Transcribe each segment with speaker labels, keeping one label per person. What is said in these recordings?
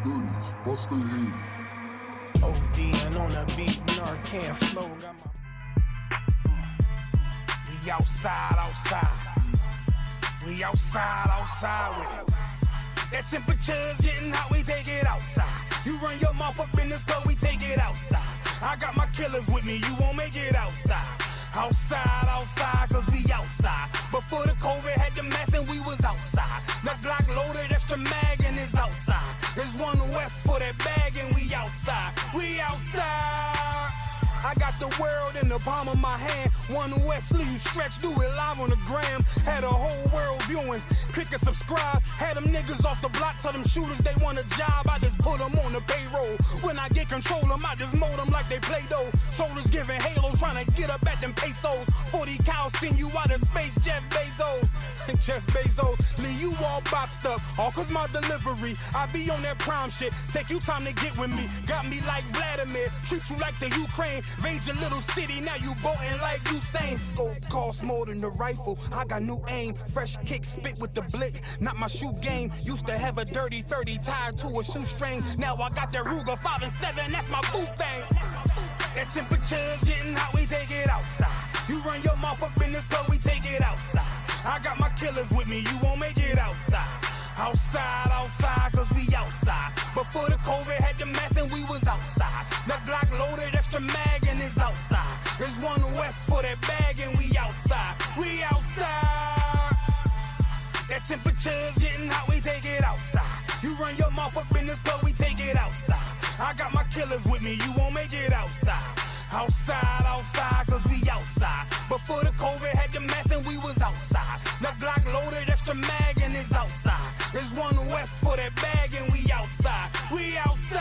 Speaker 1: Dirties, bust their head.
Speaker 2: ODing on a beat, Narcan flow. Got my... We outside. We outside with it. That temperature's getting hot, we take it outside. You run your mouth up in this club, we take it outside. I got my killers with me, you won't make it outside. Outside, cause we outside. Before the COVID had the mask and we was outside. The Glock loaded, extra mag and it's outside. There's one west for that bag and we outside. We outside. I got the world in the palm of my hand. One west sleeve stretch, do it live on the gram. Had a whole world viewing. Click and subscribe. Had them niggas off the block, tell them shooters they want a job. I just put them on the payroll. When I get control them, I just mold them like they Play-Doh. Soldiers giving halos, trying to get up at them pesos. 40 cows send you out of space, Jeff Bezos. Jeff Bezos, leave you all boxed up. All cause my delivery, I be on that prime shit. Take you time to get with me. Got me like Vladimir, treat you like the Ukraine. Raid your little city, now you boating like Usain. Scope costs more than the rifle. I got new aim, fresh kick, spit with the blick. Not my shoe game. Used to have a dirty 30 tied to a shoestring. Now I got that Ruger 5 and 7. That's my boot thing. That temperature's getting hot, we take it outside. You run your mouth up in this club, we take it outside. I got my killers with me, you won't make it outside. Outside, cause we outside. Before the COVID had the mask and we was outside. The Glock loaded, extra mag and it's outside. There's one west for that bag and we outside. We outside. That temperature's getting hot, we take it outside. You run your mouth up in this club, we take it outside. I got my killers with me, you won't make it outside. Outside, cause we outside. Before the COVID had the mask and we was outside. The Glock loaded, extra mag and it's outside. There's one west for that bag and we outside. We outside.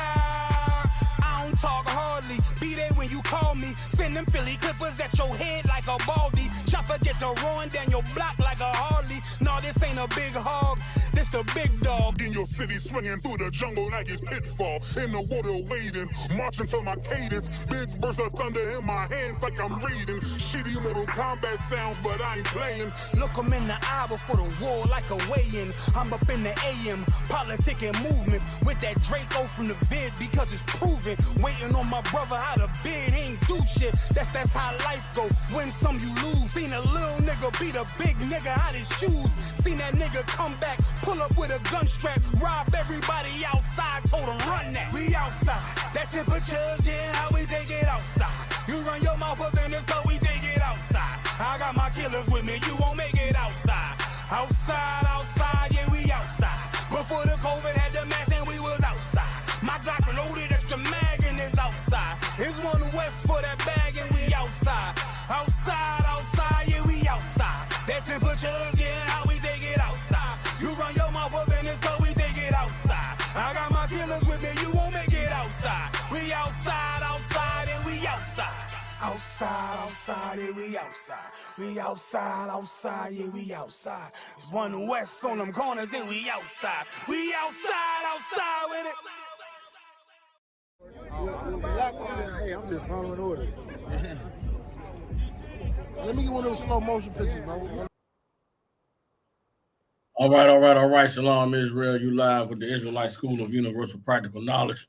Speaker 2: I don't talk hardly, be there when you call me. Send them Philly clippers at your head like a baldy. Chopper get to run down your block like a Harley. No, this ain't a big hog, this the big dog.
Speaker 1: In your city, swinging through the jungle like it's pitfall. In the water wading, marching to my cadence. Big bursts of thunder in my hands like I'm reading. Shitty little combat sounds, but I ain't playing.
Speaker 2: Look 'em in the eye before the war like a weigh-in. I'm up in the AM, politicking movements with that Draco from the vid because it's proven. Waiting on my brother how to bid, he ain't do shit. That's how life go. Win some, you lose. Seen a little nigga beat a big nigga out his shoes. Seen that nigga come back, pull up with a gun strap, rob everybody outside, told him run that. We outside. That temperature's getting hot, we take it outside. You run your mouth up in this club, we take it outside. I got my killers with me, you won't make it outside. Outside, yeah, we outside. Before the COVID had the mask and we was outside. My Glock loaded, extra mag and it's outside. Here's one west for that bag and we outside. Outside, yeah, we outside. That temperature's getting hot, we take it outside. You run your mouth up in this club, we take it outside. I got my killers with me, you won't make it outside. We outside, and we outside. Outside, yeah, we outside. We outside, yeah, we outside. There's one west on them corners and we outside. We outside with it.
Speaker 3: Hey, I'm just following orders. Let me get one of those slow motion pictures, bro.
Speaker 4: All right. Shalom, Israel. You live with the Israelite School of Universal Practical Knowledge.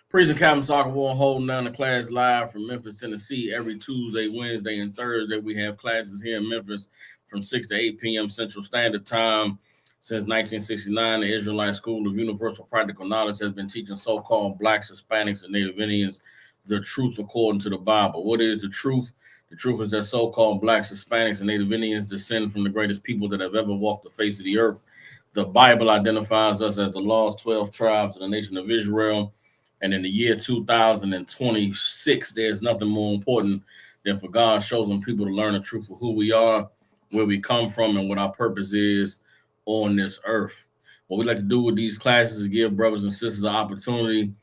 Speaker 4: Priest and Captain Soccer War holding down the class live from Memphis, Tennessee. Every Tuesday, Wednesday, and Thursday, we have classes here in Memphis from 6 to 8 p.m. Central Standard Time. Since 1969, the Israelite School of Universal Practical Knowledge has been teaching so-called Blacks, Hispanics, and Native Indians the truth according to the Bible. What is the truth? The truth is that so-called Blacks, Hispanics, and Native Indians descend from the greatest people that have ever walked the face of the earth. The Bible identifies us as the lost 12 tribes of the nation of Israel. And in the year 2026, there's nothing more important than for God's chosen people to learn the truth of who we are, where we come from, and what our purpose is on this earth. What we like to do with these classes is give brothers and sisters an opportunity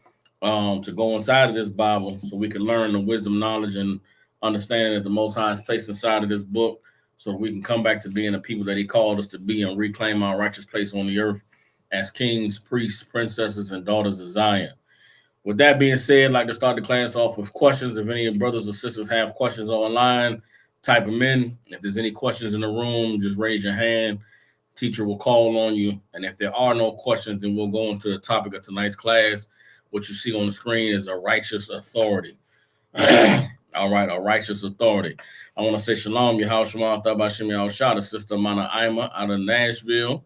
Speaker 4: to go inside of this Bible so we can learn the wisdom, knowledge, and understanding that the Most High is placed inside of this book so that we can come back to being the people that he called us to be and reclaim our righteous place on the earth as kings, priests, princesses, and daughters of Zion. With that being said, I'd like to start the class off with questions. If any of brothers or sisters have questions online, type them in. If there's any questions in the room, just raise your hand. Teacher will call on you. And if there are no questions, then we'll go into the topic of tonight's class. What you see on the screen is a righteous authority. All right, a righteous authority. I want to say shalom, Yahweh Shema, Thabashim Yahushua, the sister Mana Ima out of Nashville.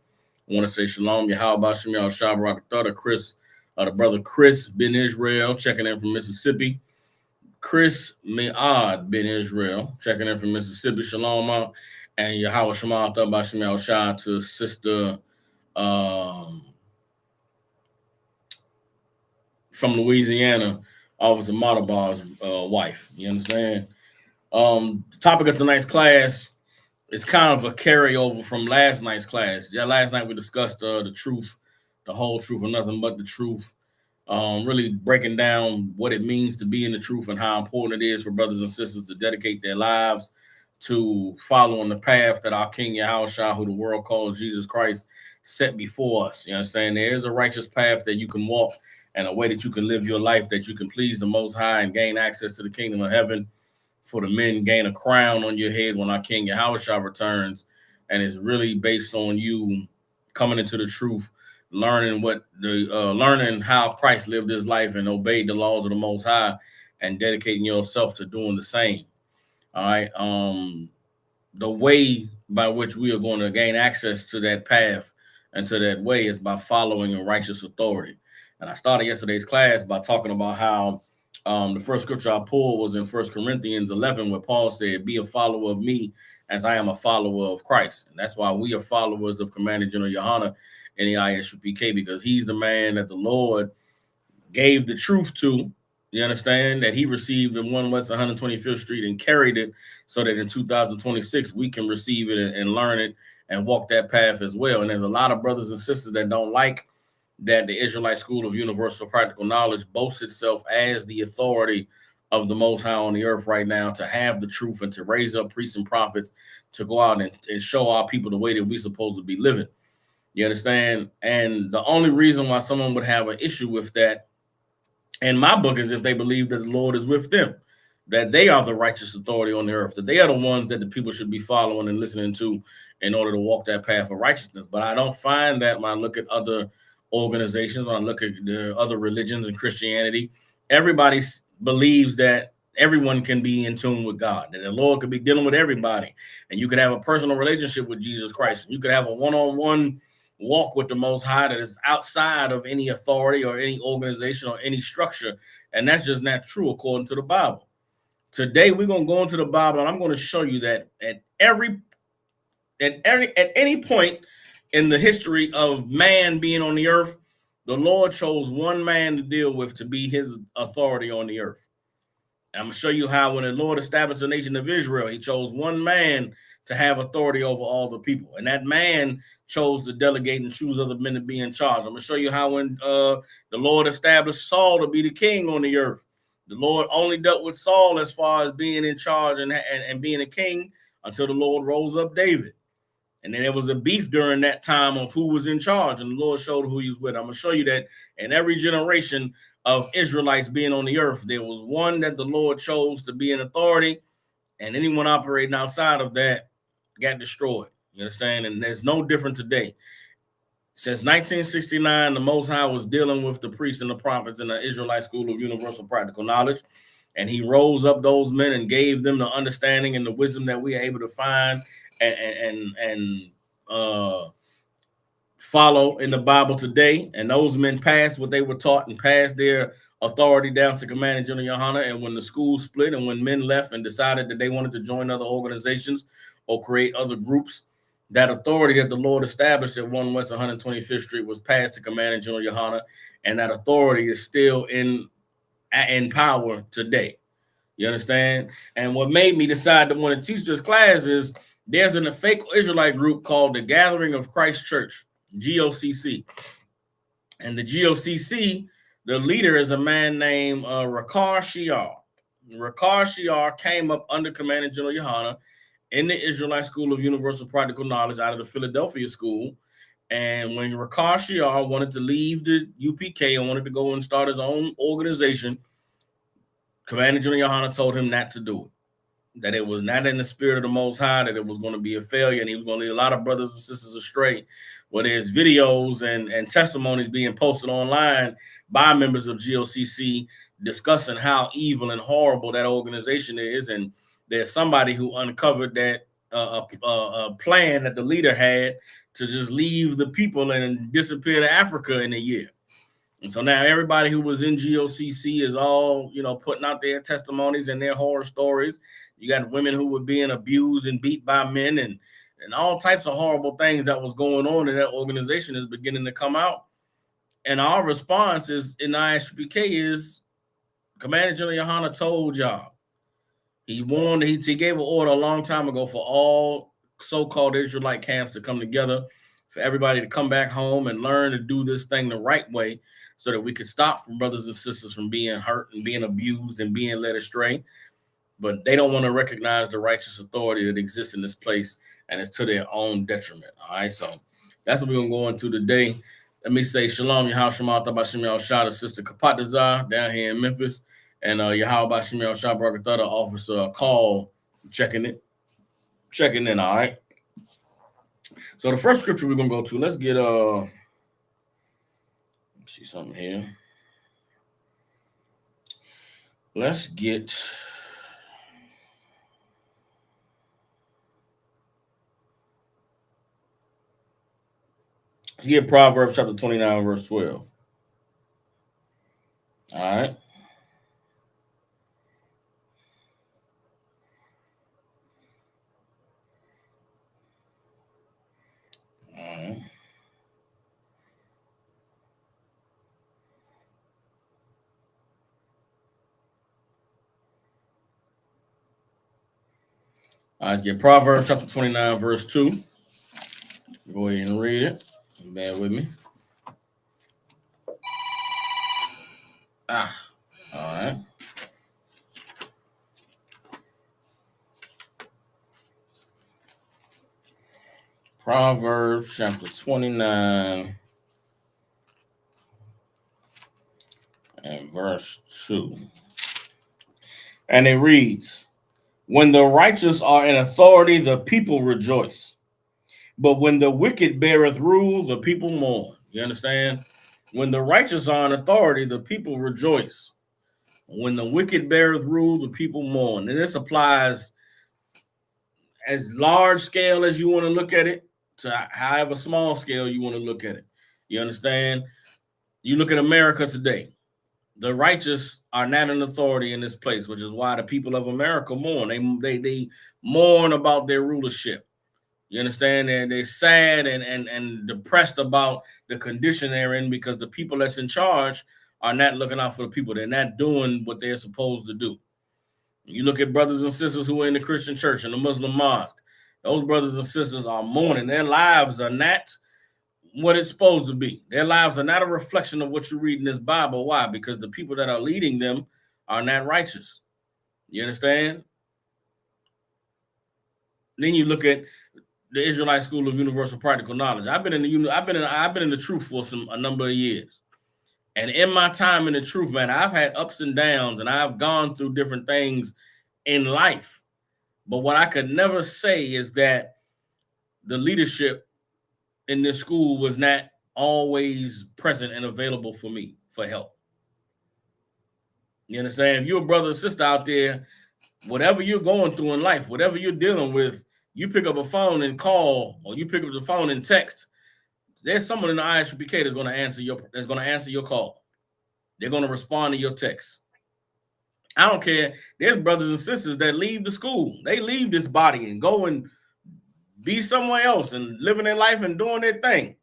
Speaker 4: I want to say shalom, Yahweh Bashim Yahushua, Barakatah, Chris, the brother Chris Ben Israel, checking in from Mississippi. Chris Mead Ben Israel, checking in from Mississippi. Shalom, and Yahweh Shema, Thabashim Yahushua to sister from Louisiana, Officer Matabar's wife. You understand? The topic of tonight's class is kind of a carryover from last night's class. Yeah, last night we discussed the truth, the whole truth, and nothing but the truth. Really breaking down what it means to be in the truth and how important it is for brothers and sisters to dedicate their lives to following the path that our King Yahushua, who the world calls Jesus Christ, set before us. You understand? There is a righteous path that you can walk and a way that you can live your life, that you can please the Most High and gain access to the kingdom of heaven. For the men, gain a crown on your head when our King Yahushua returns. And it's really based on you coming into the truth, learning learning how Christ lived his life and obeyed the laws of the Most High, and dedicating yourself to doing the same. All right. The way by which we are going to gain access to that path and to that way is by following a righteous authority. And I started yesterday's class by talking about how the first scripture I pulled was in 1 Corinthians 11, where Paul said, "Be a follower of me as I am a follower of Christ." And that's why we are followers of Commander General Yohana in the ISUPK, because he's the man that the Lord gave the truth to. You understand? That he received in 1 West 125th Street and carried it so that in 2026 we can receive it and learn it and walk that path as well. And there's a lot of brothers and sisters that don't like that the Israelite School of Universal Practical Knowledge boasts itself as the authority of the Most High on the earth right now, to have the truth and to raise up priests and prophets to go out and show our people the way that we're supposed to be living. You understand? And the only reason why someone would have an issue with that in my book is if they believe that the Lord is with them, that they are the righteous authority on the earth, that they are the ones that the people should be following and listening to in order to walk that path of righteousness. But I don't find that when I look at other organizations, when I look at the other religions and Christianity, everybody believes that everyone can be in tune with God, that the Lord could be dealing with everybody, and you could have a personal relationship with Jesus Christ, and you could have a one-on-one walk with the Most High that is outside of any authority or any organization or any structure. And that's just not true according to the Bible. Today we're going to go into the Bible, and I'm going to show you that at any point in the history of man being on the earth, the Lord chose one man to deal with to be his authority on the earth. I'm going to show you how when the Lord established the nation of Israel, he chose one man to have authority over all the people. And that man chose to delegate and choose other men to be in charge. I'm going to show you how when the Lord established Saul to be the king on the earth, the Lord only dealt with Saul as far as being in charge and being a king until the Lord rose up David. And then there was a beef during that time of who was in charge, and the Lord showed who he was with. I'm going to show you that in every generation of Israelites being on the earth, there was one that the Lord chose to be in authority, and anyone operating outside of that got destroyed. You understand? And there's no different today. Since 1969, the Most High was dealing with the priests and the prophets in the Israelite School of Universal Practical Knowledge, and he rose up those men and gave them the understanding and the wisdom that we are able to find and follow in the Bible today. And those men passed what they were taught and passed their authority down to Commander General Yohana. And when the school split and when men left and decided that they wanted to join other organizations or create other groups, that authority that the Lord established at 1 West 125th Street was passed to Commander General Yohana, and that authority is still in power today. You understand? And what made me decide to want to teach this class is there's a fake Israelite group called the Gathering of Christ Church, GOCC. And the GOCC, the leader is a man named Rakar Shiar. Rakar Shiar came up under Commander General Yohana in the Israelite School of Universal Practical Knowledge out of the Philadelphia school. And when Rakar Shiar wanted to leave the UPK and wanted to go and start his own organization, Commander General Yohana told him not to do it. that it was not in the spirit of the Most High, that it was going to be a failure, and he was going to lead a lot of brothers and sisters astray. Well, there's videos and testimonies being posted online by members of GOCC discussing how evil and horrible that organization is, and there's somebody who uncovered that a plan that the leader had to just leave the people and disappear to Africa in a year. And so now everybody who was in GOCC is all, putting out their testimonies and their horror stories. You got women who were being abused and beat by men, and all types of horrible things that was going on in that organization is beginning to come out. And our response is in the ISUPK is Commander General Yohana told y'all. He warned, he gave an order a long time ago for all so-called Israelite camps to come together, for everybody to come back home and learn to do this thing the right way, so that we could stop from brothers and sisters from being hurt and being abused and being led astray. But they don't want to recognize the righteous authority that exists in this place, and it's to their own detriment. All right, so that's what we're going to go into today. Let me say shalom, Yahweh Shema, Tabashim Shah, the sister Kapatazar down here in Memphis, and Yahweh Bashim Shah, Brakatha, officer call, checking in, all right? So the first scripture we're going to go to, let's get, see something here. Let's get Proverbs chapter 29, verse 12. All right. Let's get Proverbs chapter 29, verse 2. Go ahead and read it. Bear with me. All right. Proverbs chapter 29 and verse 2. And it reads, when the righteous are in authority, the people rejoice. But when the wicked beareth rule, the people mourn. You understand? When the righteous are in authority, the people rejoice. When the wicked beareth rule, the people mourn. And this applies as large scale as you want to look at it to however small scale you want to look at it. You understand? You look at America today. The righteous are not in authority in this place, which is why the people of America mourn. They mourn about their rulership. You understand? And they're sad and depressed about the condition they're in, because the people that's in charge are not looking out for the people. They're not doing what they're supposed to do. You look at brothers and sisters who are in the Christian church and the Muslim mosque. Those brothers and sisters are mourning. Their lives are not what it's supposed to be. Their lives are not a reflection of what you read in this Bible. Why? Because the people that are leading them are not righteous. You understand? Then you look at the Israelite School of Universal Practical Knowledge. I've been in the truth for a number of years. And in my time in the truth, man, I've had ups and downs, and I've gone through different things in life. But what I could never say is that the leadership in this school was not always present and available for me for help. You understand? If you're a brother or sister out there, whatever you're going through in life, whatever you're dealing with, you pick up a phone and call, or you pick up the phone and text. There's someone in the ISUPK that's going to answer your call. They're going to respond to your text. I don't care. There's brothers and sisters that leave the school. They leave this body and go and be somewhere else and living their life and doing their thing.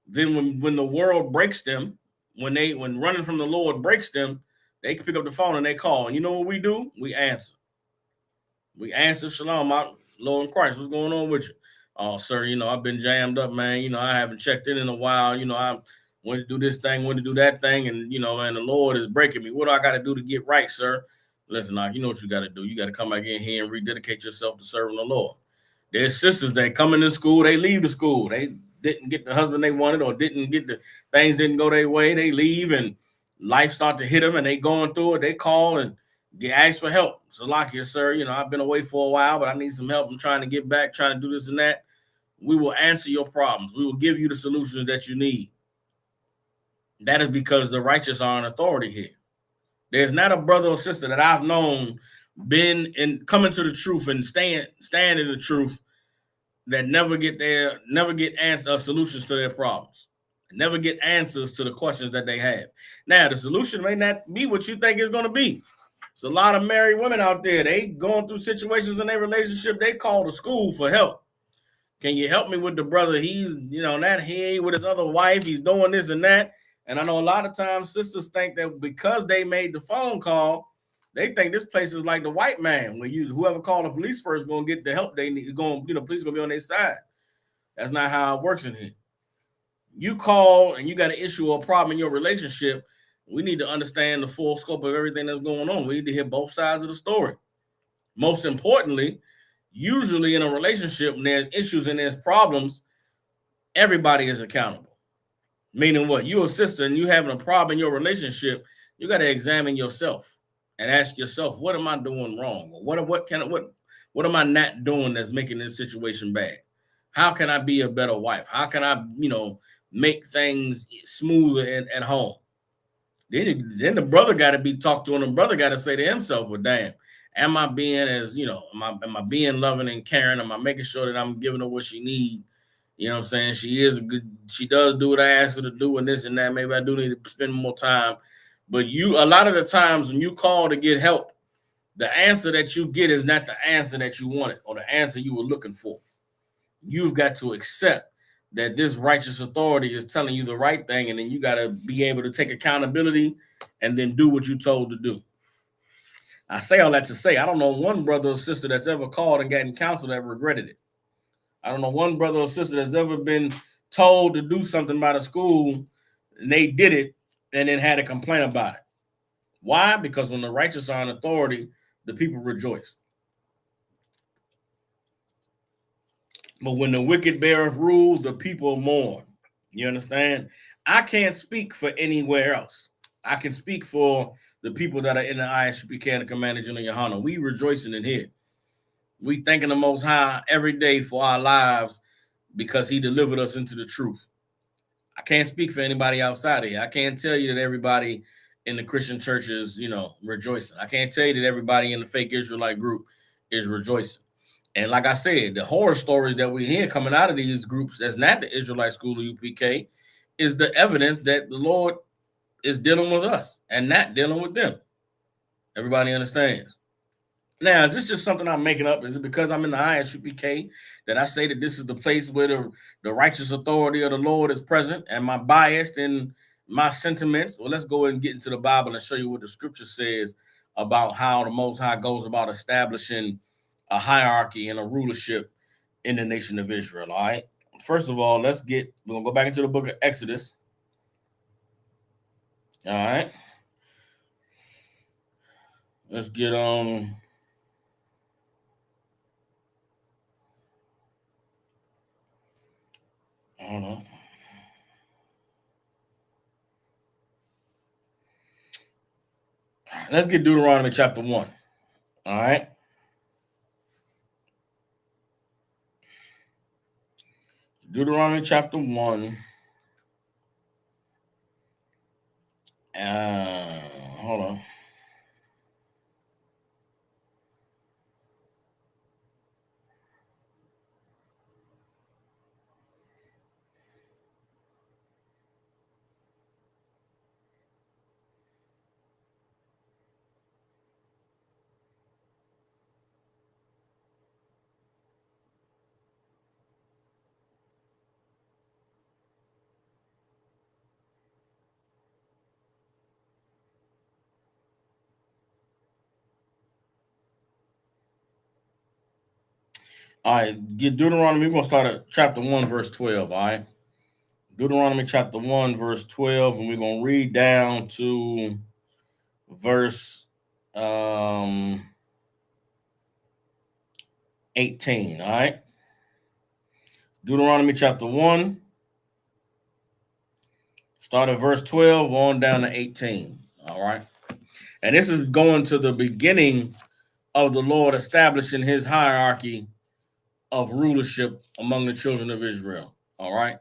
Speaker 4: Then when the world breaks them, when running from the Lord breaks them, they pick up the phone and they call. And you know what we do? We answer. We answer, shalom, my Lord in Christ. What's going on with you? Oh, sir, I've been jammed up, man. I haven't checked in a while. I went to do this thing, went to do that thing. And, man, the Lord is breaking me. What do I got to do to get right, sir? Listen, you know what you got to do. You got to come back in here and rededicate yourself to serving the Lord. There's sisters that come into school, they leave the school. They didn't get the husband they wanted, or things didn't go their way. They leave and life start to hit them, and they going through it. They call and Ask for help. Salakia, sir, I've been away for a while, but I need some help. I'm trying to get back, trying to do this and that. We will answer your problems. We will give you the solutions that you need. That is because the righteous are in authority here. There's not a brother or sister that I've known been in coming to the truth and stand in the truth that never get solutions to their problems, never get answers to the questions that they have. Now, the solution may not be what you think it's going to be. It's a lot of married women out there. They going through situations in their relationship. They call the school for help. Can you help me with the brother? He's, that he with his other wife. He's doing this and that. And I know a lot of times sisters think that because they made the phone call, they think this place is like the white man, where whoever called the police first is going to get the help they need. Police going to be on their side. That's not how it works in here. You call and you got an issue or a problem in your relationship. We need to understand the full scope of everything that's going on. We need to hear both sides of the story. Most importantly, usually in a relationship, when there's issues and there's problems, everybody is accountable. Meaning what? You're a sister and you having a problem in your relationship, you got to examine yourself and ask yourself, what am I doing wrong? Or what am I not doing that's making this situation bad? How can I be a better wife? How can I, make things smoother at home? Then the brother got to be talked to, and the brother got to say to himself, well, damn, am I being am I being loving and caring? Am I making sure that I'm giving her what she needs? You know what I'm saying? She does do what I asked her to do and this and that. Maybe I do need to spend more time. But a lot of the times when you call to get help, the answer that you get is not the answer that you wanted or the answer you were looking for. You've got to accept that this righteous authority is telling you the right thing, and then you got to be able to take accountability and then do what you're told to do. I say all that to say, I don't know one brother or sister that's ever called and gotten counsel that regretted it. I don't know one brother or sister that's ever been told to do something by the school and they did it and then had a complaint about it. Why? Because when the righteous are in authority, the people rejoice. But when the wicked beareth rule, the people mourn. You understand? I can't speak for anywhere else. I can speak for the people that are in the ISUPK and the Commander General Yohana. We rejoicing in here. We thanking the Most High every day for our lives because he delivered us into the truth. I can't speak for anybody outside of here. I can't tell you that everybody in the Christian church is, rejoicing. I can't tell you that everybody in the fake Israelite group is rejoicing. And like I said, the horror stories that we hear coming out of these groups that's not the Israelite School of UPK is the evidence that the Lord is dealing with us and not dealing with them. Everybody understands. Now, is this just something I'm making up? Is it because I'm in the ISUPK that I say that this is the place where the righteous authority of the Lord is present? Am I biased in my sentiments? Well, let's go and get into the Bible and show you what the scripture says about how the Most High goes about establishing a hierarchy and a rulership in the nation of Israel. All right. First of all, we're gonna go back into the book of Exodus. All right. Let's get hold on. Let's get Deuteronomy chapter 1. All right. Deuteronomy chapter 1. Hold on. All right, get Deuteronomy. We're going to start at chapter 1, verse 12. All right. Deuteronomy chapter 1, verse 12. And we're going to read down to verse 18. All right. Deuteronomy chapter 1. Start at verse 12 on down to 18. All right. And this is going to the beginning of the Lord establishing his hierarchy of rulership among the children of Israel. All right.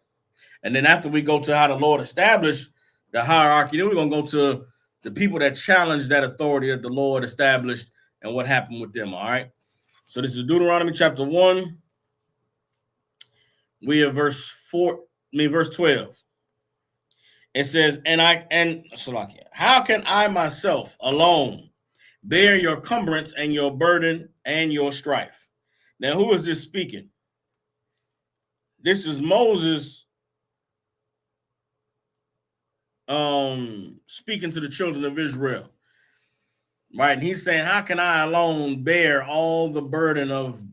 Speaker 4: And then after we go to how the Lord established the hierarchy, then we're going to go to the people that challenged that authority that the Lord established and what happened with them. All right. So this is Deuteronomy chapter 1. We have verse 12. It says, how can I myself alone bear your cumbrance and your burden and your strife? Now, who is this speaking? This is Moses speaking to the children of Israel. Right. And he's saying, how can I alone bear all the burden of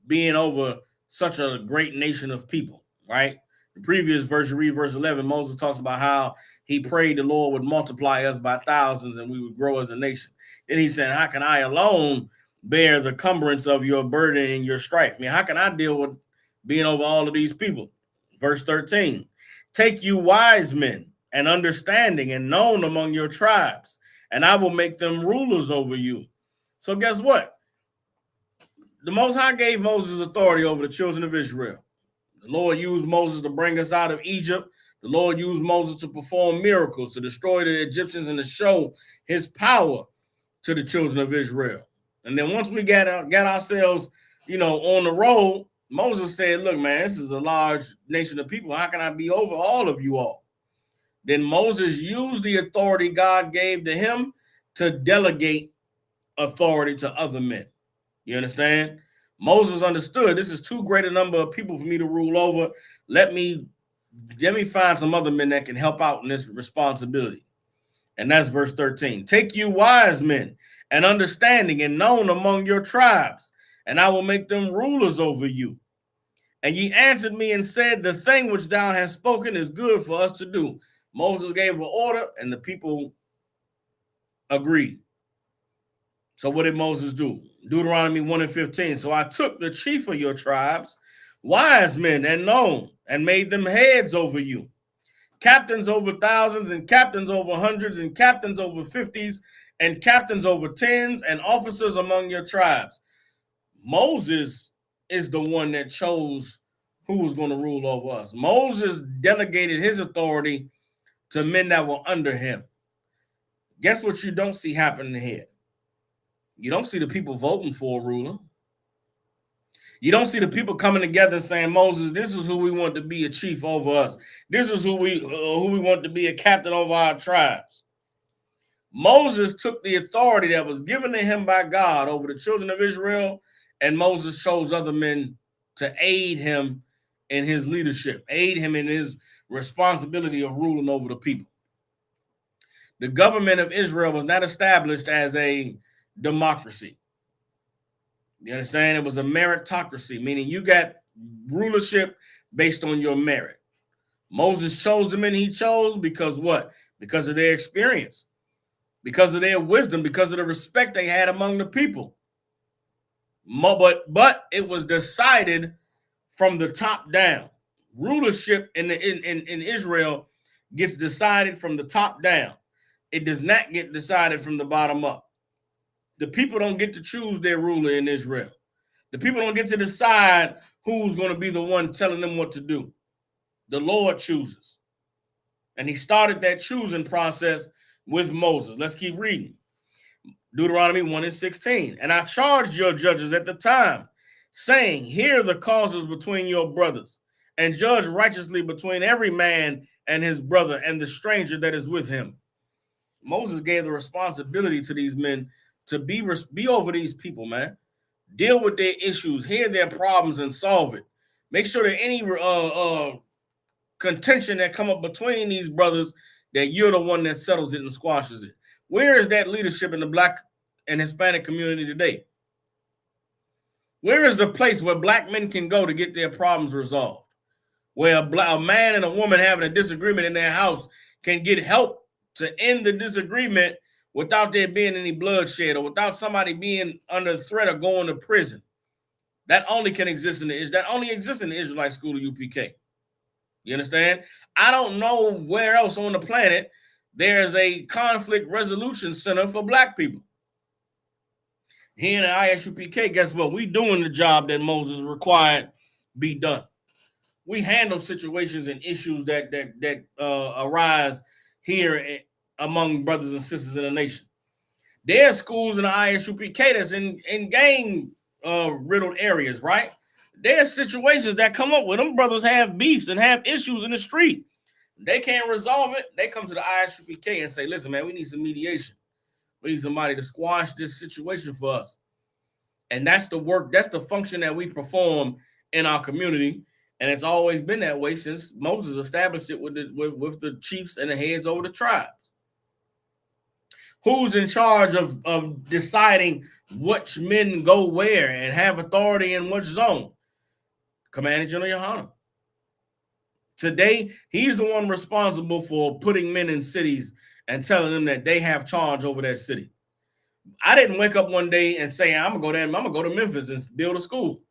Speaker 4: being over such a great nation of people? Right. The previous verse, you read verse 11, Moses talks about how he prayed the Lord would multiply us by thousands and we would grow as a nation. Then he said, how can I alone bear the cumbrance of your burden and your strife? I mean, how can I deal with being over all of these people? Verse 13, take you wise men and understanding and known among your tribes, and I will make them rulers over you. So guess what? The Most High gave Moses authority over the children of Israel. The Lord used Moses to bring us out of Egypt. The Lord used Moses to perform miracles, to destroy the Egyptians and to show his power to the children of Israel. And then once we got ourselves, on the road, Moses said, look, man, this is a large nation of people. How can I be over all of you all? Then Moses used the authority God gave to him to delegate authority to other men. You understand? Moses understood this is too great a number of people for me to rule over. Let me find some other men that can help out in this responsibility. And that's verse 13. Take you wise men and understanding and known among your tribes, and I will make them rulers over you. And ye answered me and said, the thing which thou hast spoken is good for us to do. Moses gave an order and the people agreed. So what did Moses do? Deuteronomy 1:15. So I took the chief of your tribes, wise men and known, and made them heads over you, captains over thousands and captains over hundreds and captains over fifties and captains over tens and officers among your tribes. Moses is the one that chose who was going to rule over us. Moses delegated his authority to men that were under him. Guess what you don't see happening here? You don't see the people voting for a ruler. You don't see the people coming together saying, Moses, this is who we want to be a chief over us. This is who we want to be a captain over our tribes. Moses took the authority that was given to him by God over the children of Israel, and Moses chose other men to aid him in his leadership, aid him in his responsibility of ruling over the people. The government of Israel was not established as a democracy. You understand? It was a meritocracy, meaning you got rulership based on your merit. Moses chose the men he chose because what? Because of their experience, because of their wisdom, because of the respect they had among the people. But it was decided from the top down. Rulership in Israel gets decided from the top down. It does not get decided from the bottom up. The people don't get to choose their ruler in Israel. The people don't get to decide who's going to be the one telling them what to do. The Lord chooses. And he started that choosing process with Moses. Let's keep reading. Deuteronomy 1:16. And I charged your judges at the time, saying, hear the causes between your brothers, and judge righteously between every man and his brother and the stranger that is with him. Moses gave the responsibility to these men to be over these people, man. Deal with their issues, hear their problems, and solve it. Make sure that any contention that come up between these brothers, that you're the one that settles it and squashes it. Where is that leadership in the Black and Hispanic community today? Where is the place where Black men can go to get their problems resolved? Where a man and a woman having a disagreement in their house can get help to end the disagreement without there being any bloodshed or without somebody being under threat of going to prison. That only exists in the Israelite school of UPK. You understand? I don't know where else on the planet there's a conflict resolution center for black people. Here in the ISUPK, guess what? We doing the job that Moses required be done. We handle situations and issues that arise here among brothers and sisters in the nation. There are schools in the ISUPK that's in gang riddled areas, right? There are situations that come up where them brothers have beefs and have issues in the street. They can't resolve it. They come to the ISUPK and say, listen, man, we need some mediation. We need somebody to squash this situation for us. And that's the work, that's the function that we perform in our community. And it's always been that way since Moses established it with the chiefs and the heads over the tribes. Who's in charge of deciding which men go where and have authority in which zone? Commanding General Yohana. Today, he's the one responsible for putting men in cities and telling them that they have charge over that city. I didn't wake up one day and say, I'm gonna go there, I'm gonna go to Memphis and build a school.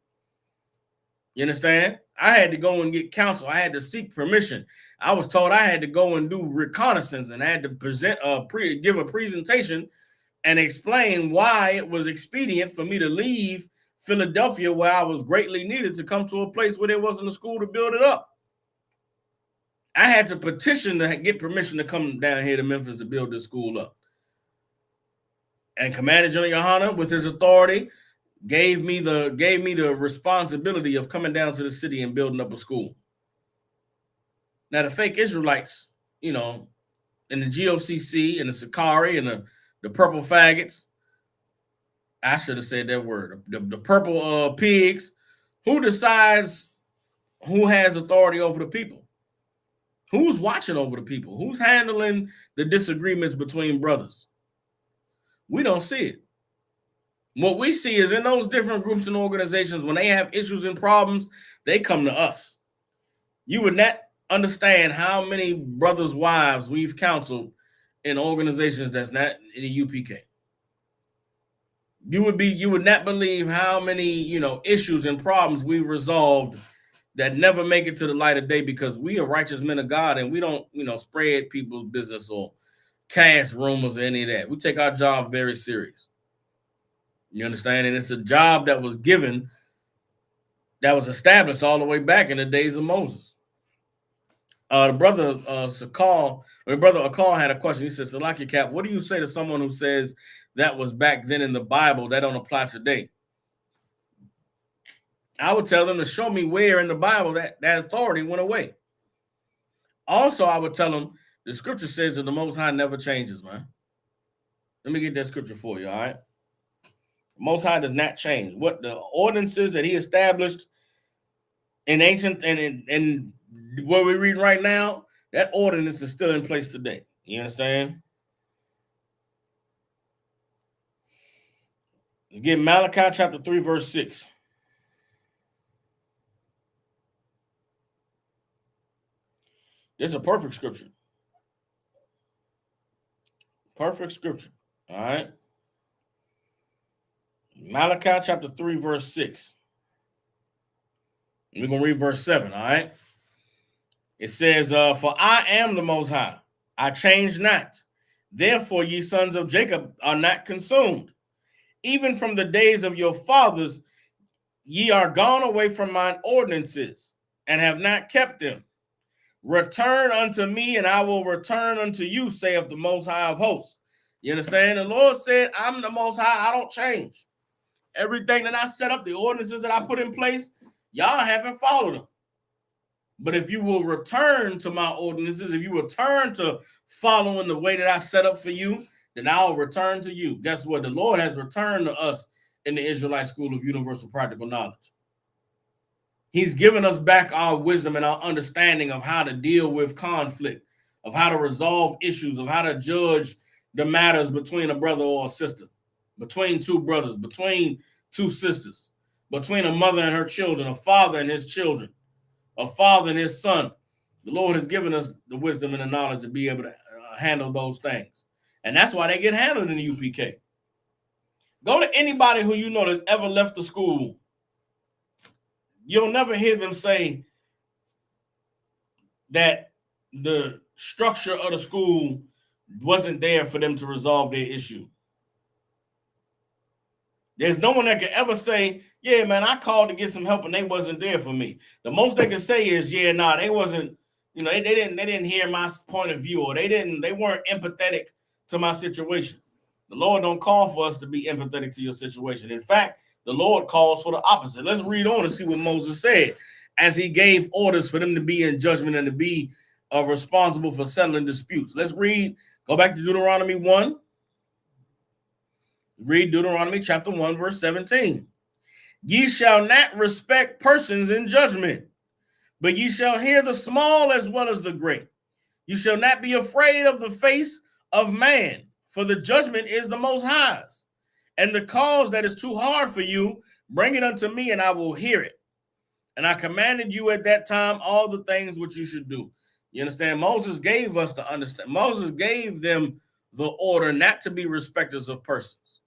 Speaker 4: You understand? I had to go and get counsel. I had to seek permission. I was told I had to go and do reconnaissance and I had to give a presentation and explain why it was expedient for me to leave Philadelphia, where I was greatly needed, to come to a place where there wasn't a school to build it up. I had to petition to get permission to come down here to Memphis to build this school up. And Commander General Yohana, with his authority, gave me the responsibility of coming down to the city and building up a school. Now, the fake Israelites, in the GOCC and the Sakari and the purple faggots, I should have said that word, the purple pigs, who decides who has authority over the people? Who's watching over the people? Who's handling the disagreements between brothers? We don't see it. What we see is in those different groups and organizations, when they have issues and problems, they come to us. You would not understand how many brothers' wives we've counseled in organizations that's not in the UPK. You would not believe how many, issues and problems we've resolved that never make it to the light of day because we are righteous men of God and we don't, spread people's business or cast rumors or any of that. We take our job very serious. You understand? And it's a job that was given, that was established all the way back in the days of Moses. The brother Akal had a question. He says, Salaki Cap, what do you say to someone who says that was back then in the Bible that don't apply today? I would tell them to show me where in the Bible that authority went away. Also, I would tell them the scripture says that the Most High never changes, man. Let me get that scripture for you, all right? The Most High does not change. What the ordinances that he established in ancient and what we're reading right now, that ordinance is still in place today. You understand? Let's get Malachi chapter 3, verse 6. This is a perfect scripture. Perfect scripture. All right. Malachi chapter 3, verse 6. We're going to read verse 7. All right. It says, for I am the Most High. I change not. Therefore, ye sons of Jacob are not consumed. Even from the days of your fathers, ye are gone away from mine ordinances and have not kept them. Return unto me, and I will return unto you, saith the Most High of hosts. You understand? The Lord said, I'm the Most High. I don't change. Everything that I set up, the ordinances that I put in place, y'all haven't followed them. But if you will return to my ordinances, if you return to following the way that I set up for you, then I'll return to you. Guess what? The Lord has returned to us in the Israelite School of Universal Practical Knowledge. He's given us back our wisdom and our understanding of how to deal with conflict, of how to resolve issues, of how to judge the matters between a brother or a sister, between two brothers, between two sisters, between a mother and her children, a father and his children, a father and his son. The Lord has given us the wisdom and the knowledge to be able to handle those things. And that's why they get handled in the UPK. Go to anybody who you know that's ever left the school. You'll never hear them say that the structure of the school wasn't there for them to resolve their issue. There's no one that can ever say, yeah, man, I called to get some help and they wasn't there for me. The most they can say is, yeah, nah, they wasn't, they didn't hear my point of view, or they weren't empathetic to my situation. The Lord don't call for us to be empathetic to your situation. In fact, the Lord calls for the opposite. Let's read on and see what Moses said as he gave orders for them to be in judgment and to be responsible for settling disputes. Let's read, go back to Deuteronomy 1. Read Deuteronomy chapter 1, verse 17. Ye shall not respect persons in judgment, but ye shall hear the small as well as the great. You shall not be afraid of the face of man, for the judgment is the Most High's. And the cause that is too hard for you, bring it unto me, and I will hear it. And I commanded you at that time all the things which you should do. You understand? Moses gave us to understand. Moses gave them the order not to be respecters of persons.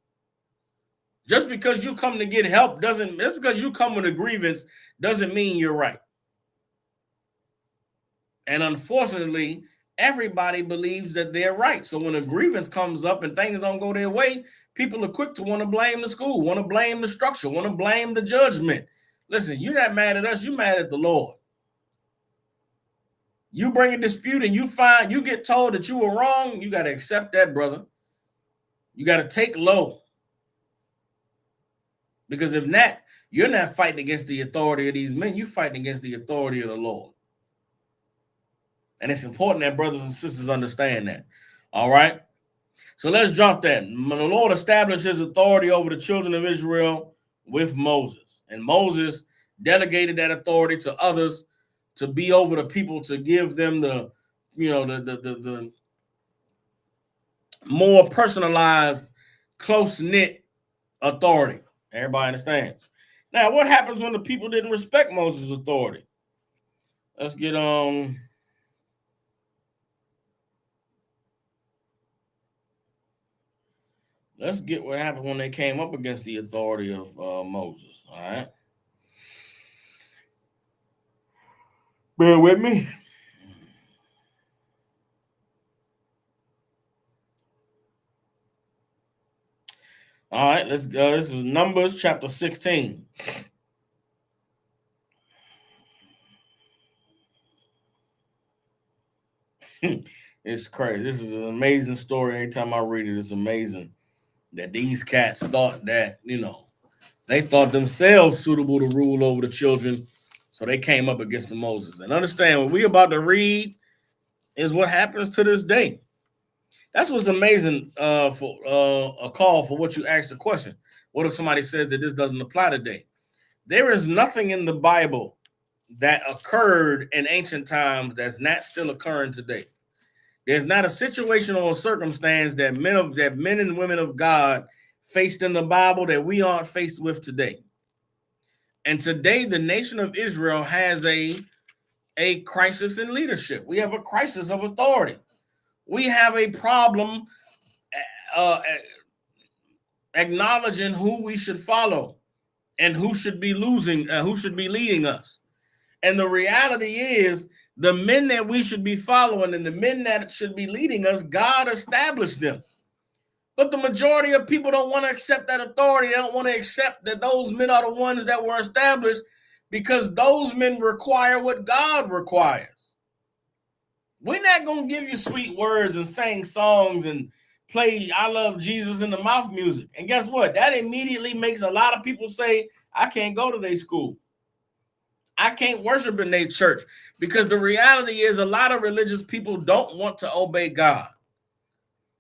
Speaker 4: Just because you come to get help just because you come with a grievance doesn't mean you're right. And unfortunately, everybody believes that they're right. So when a grievance comes up and things don't go their way, people are quick to want to blame the school, want to blame the structure, want to blame the judgment. Listen, you're not mad at us, you're mad at the Lord. You bring a dispute and you get told that you were wrong, you got to accept that, brother. You got to take low. Because if not, you're not fighting against the authority of these men. You're fighting against the authority of the Lord. And it's important that brothers and sisters understand that. All right? So let's jump that. The Lord established his authority over the children of Israel with Moses. And Moses delegated that authority to others to be over the people, to give them the more personalized, close-knit authority. Everybody understands. Now, what happens when the people didn't respect Moses' authority? Let's get what happened when they came up against the authority of Moses. All right. Bear with me. All right, let's go. This is Numbers chapter 16. It's crazy. This is an amazing story. Every time I read it, it's amazing that these cats thought that, they thought themselves suitable to rule over the children. So they came up against the Moses. And understand, what we're about to read is what happens to this day. That's what's amazing for a call for what you asked the question. What if somebody says that this doesn't apply today? There is nothing in the Bible that occurred in ancient times that's not still occurring today. There's not a situation or a circumstance that men and women of God faced in the Bible that we aren't faced with today. And today, the nation of Israel has a crisis in leadership. We have a crisis of authority. We have a problem acknowledging who we should follow and who should be leading us. And the reality is, the men that we should be following and the men that should be leading us, God established them. But the majority of people don't want to accept that authority. They don't want to accept that those men are the ones that were established, because those men require what God requires. We're not going to give you sweet words and sing songs and play I Love Jesus in the mouth music. And guess what? That immediately makes a lot of people say, I can't go to their school. I can't worship in their church, because the reality is a lot of religious people don't want to obey God.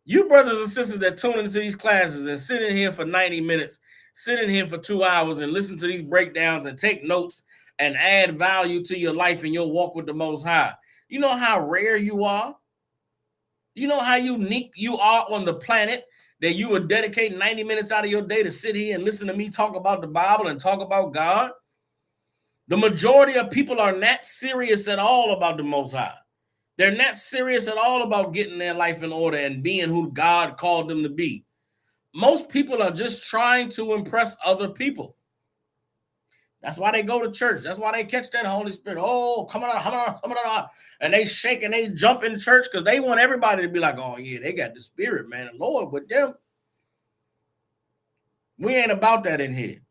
Speaker 4: You brothers and sisters that tune into these classes and sit in here for 90 minutes, sit in here for 2 hours and listen to these breakdowns and take notes and add value to your life and your walk with the Most High. You know how rare you are? You know how unique you are on the planet, that you would dedicate 90 minutes out of your day to sit here and listen to me talk about the Bible and talk about God? The majority of people are not serious at all about the Most High. They're not serious at all about getting their life in order and being who God called them to be. Most people are just trying to impress other people. That's why they go to church. That's why they catch that Holy Spirit. Oh, come on. And they shake and they jump in church because they want everybody to be like, oh, yeah, they got the Spirit, man. The Lord with them. We ain't about that in here.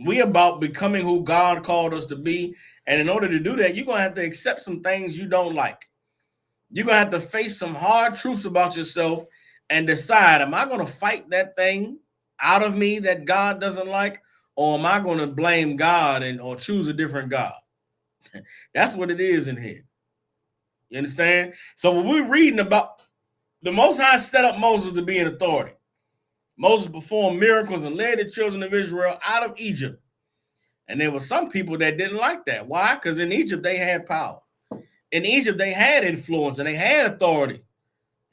Speaker 4: We about becoming who God called us to be. And in order to do that, you're going to have to accept some things you don't like. You're going to have to face some hard truths about yourself and decide, am I going to fight that thing out of me that God doesn't like? Or am I going to blame God or choose a different God? That's what it is in here. You understand? So when we're reading about the Most High set up Moses to be an authority. Moses performed miracles and led the children of Israel out of Egypt. And there were some people that didn't like that. Why? Because in Egypt, they had power. In Egypt, they had influence and they had authority.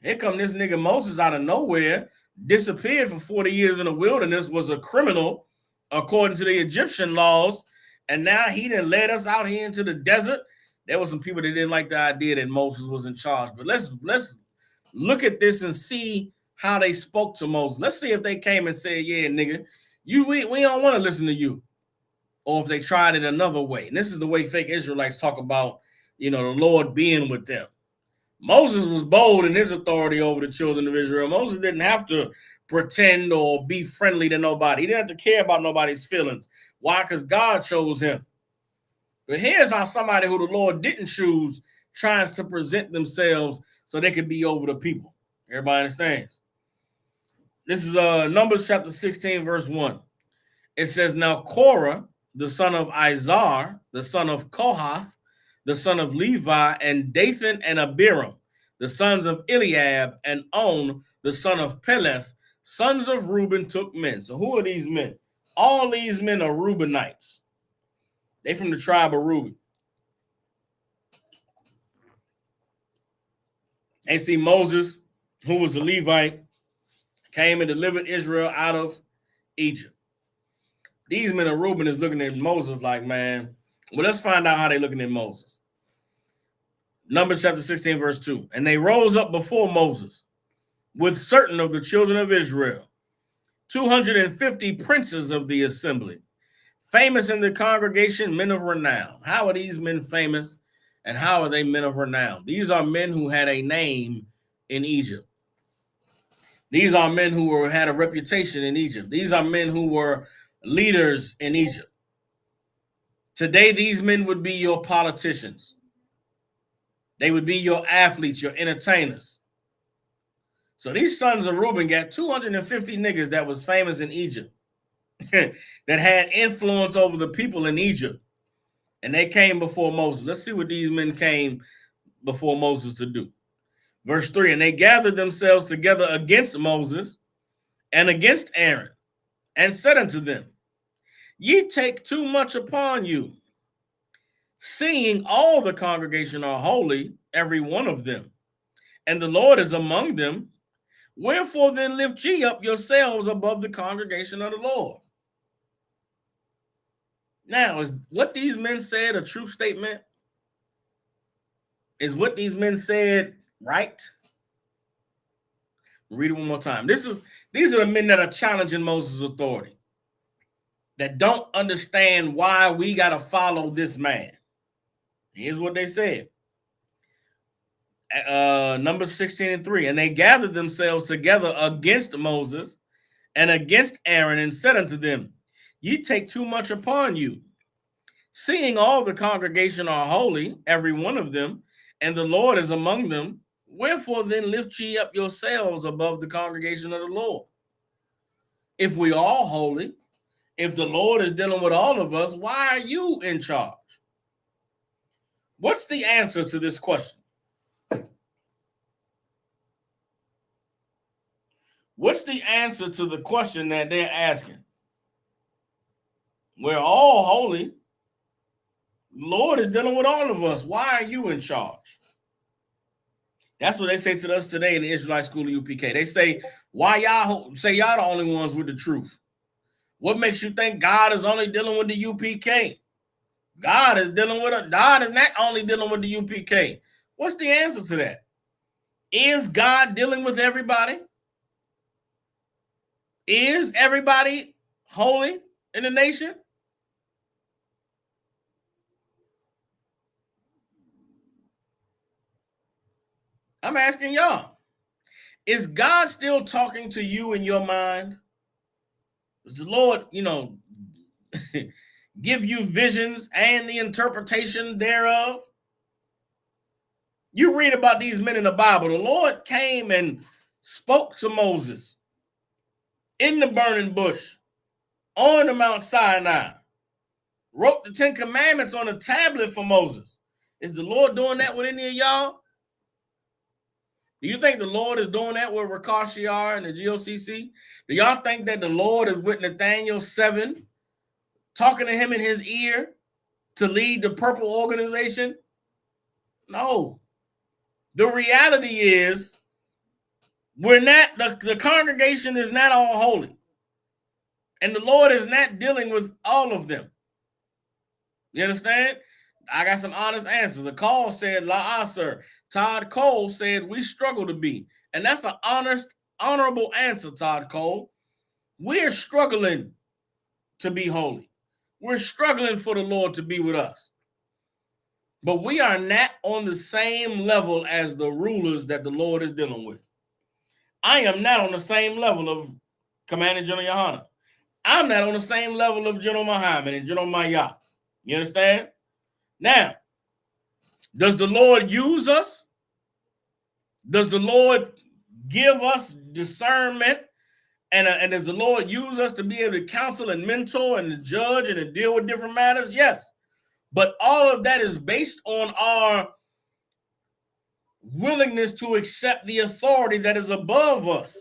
Speaker 4: Here come this nigga Moses out of nowhere, disappeared for 40 years in the wilderness, was a criminal according to the Egyptian laws, and now he done led us out here into the desert. There were some people that didn't like the idea that Moses was in charge. But let's look at this and see how they spoke to Moses. Let's see if they came and said, yeah, nigga, we don't want to listen to you. Or if they tried it another way. And this is the way fake Israelites talk about, the Lord being with them. Moses was bold in his authority over the children of Israel. Moses didn't have to pretend or be friendly to nobody. He didn't have to care about nobody's feelings. Why? Because God chose him. But here's how somebody who the Lord didn't choose tries to present themselves so they could be over the people. Everybody understands? This is Numbers chapter 16, verse 1. It says, now Korah, the son of Izhar, the son of Kohath, the son of Levi, and Dathan and Abiram, the sons of Eliab, and On, the son of Peleth, sons of Reuben, took men. So who are these men? All these men are Reubenites. They from the tribe of Reuben. They see Moses, who was a Levite, came and delivered Israel out of Egypt. These men of Reuben is looking at Moses like, man, well, let's find out how they're looking at Moses. Numbers chapter 16, verse 2. And they rose up before Moses with certain of the children of Israel, 250 princes of the assembly, famous in the congregation, men of renown. How are these men famous and how are they men of renown? These are men who had a name in Egypt. These are men who had a reputation in Egypt. These are men who were leaders in Egypt. Today, these men would be your politicians. They would be your athletes, your entertainers. So these sons of Reuben got 250 niggas that was famous in Egypt, that had influence over the people in Egypt. And they came before Moses. Let's see what these men came before Moses to do. Verse 3, and they gathered themselves together against Moses and against Aaron, and said unto them, ye take too much upon you, seeing all the congregation are holy, every one of them, and the Lord is among them. Wherefore then lift ye up yourselves above the congregation of the Lord. Now, is what these men said a true statement? Is what these men said right? Read it one more time. These are the men that are challenging Moses' authority, that don't understand why we got to follow this man. Here's what they said. Numbers 16 and 3. And they gathered themselves together against Moses and against Aaron and said unto them, ye take too much upon you, seeing all the congregation are holy, every one of them, and the Lord is among them. Wherefore then lift ye up yourselves above the congregation of the Lord. If we all holy, if the Lord is dealing with all of us, why are you in charge? What's the answer to this question? What's the answer to the question that they're asking? We're all holy. The Lord is dealing with all of us. Why are you in charge? That's what they say to us today in the Israelite school of UPK. They say, why y'all say y'all the only ones with the truth? What makes you think God is only dealing with the UPK? God is not only dealing with the UPK. What's the answer to that? Is God dealing with everybody? Is everybody holy in the nation? I'm asking y'all, is God still talking to you in your mind? Does the Lord, give you visions and the interpretation thereof? You read about these men in the Bible. The Lord came and spoke to Moses in the burning bush on the Mount Sinai, wrote the 10 Commandments on a tablet for Moses. Is the Lord doing that with any of y'all? Do you think the Lord is doing that with Rakashiar and the GOCC? Do y'all think that the Lord is with Nathaniel 7, talking to him in his ear to lead the Purple organization? No. The reality is, we're not, the congregation is not all holy. And the Lord is not dealing with all of them. You understand? I got some honest answers. A call said, La sir. Todd Cole said, we struggle to be. And that's an honest, honorable answer, Todd Cole. We're struggling to be holy. We're struggling for the Lord to be with us. But we are not on the same level as the rulers that the Lord is dealing with. I am not on the same level of Commander General Yohana. I'm not on the same level of General Muhammad and General Mayat. You understand? Now, does the Lord use us? Does the Lord give us discernment? And does the Lord use us to be able to counsel and mentor and to judge and to deal with different matters? Yes. But all of that is based on our willingness to accept the authority that is above us.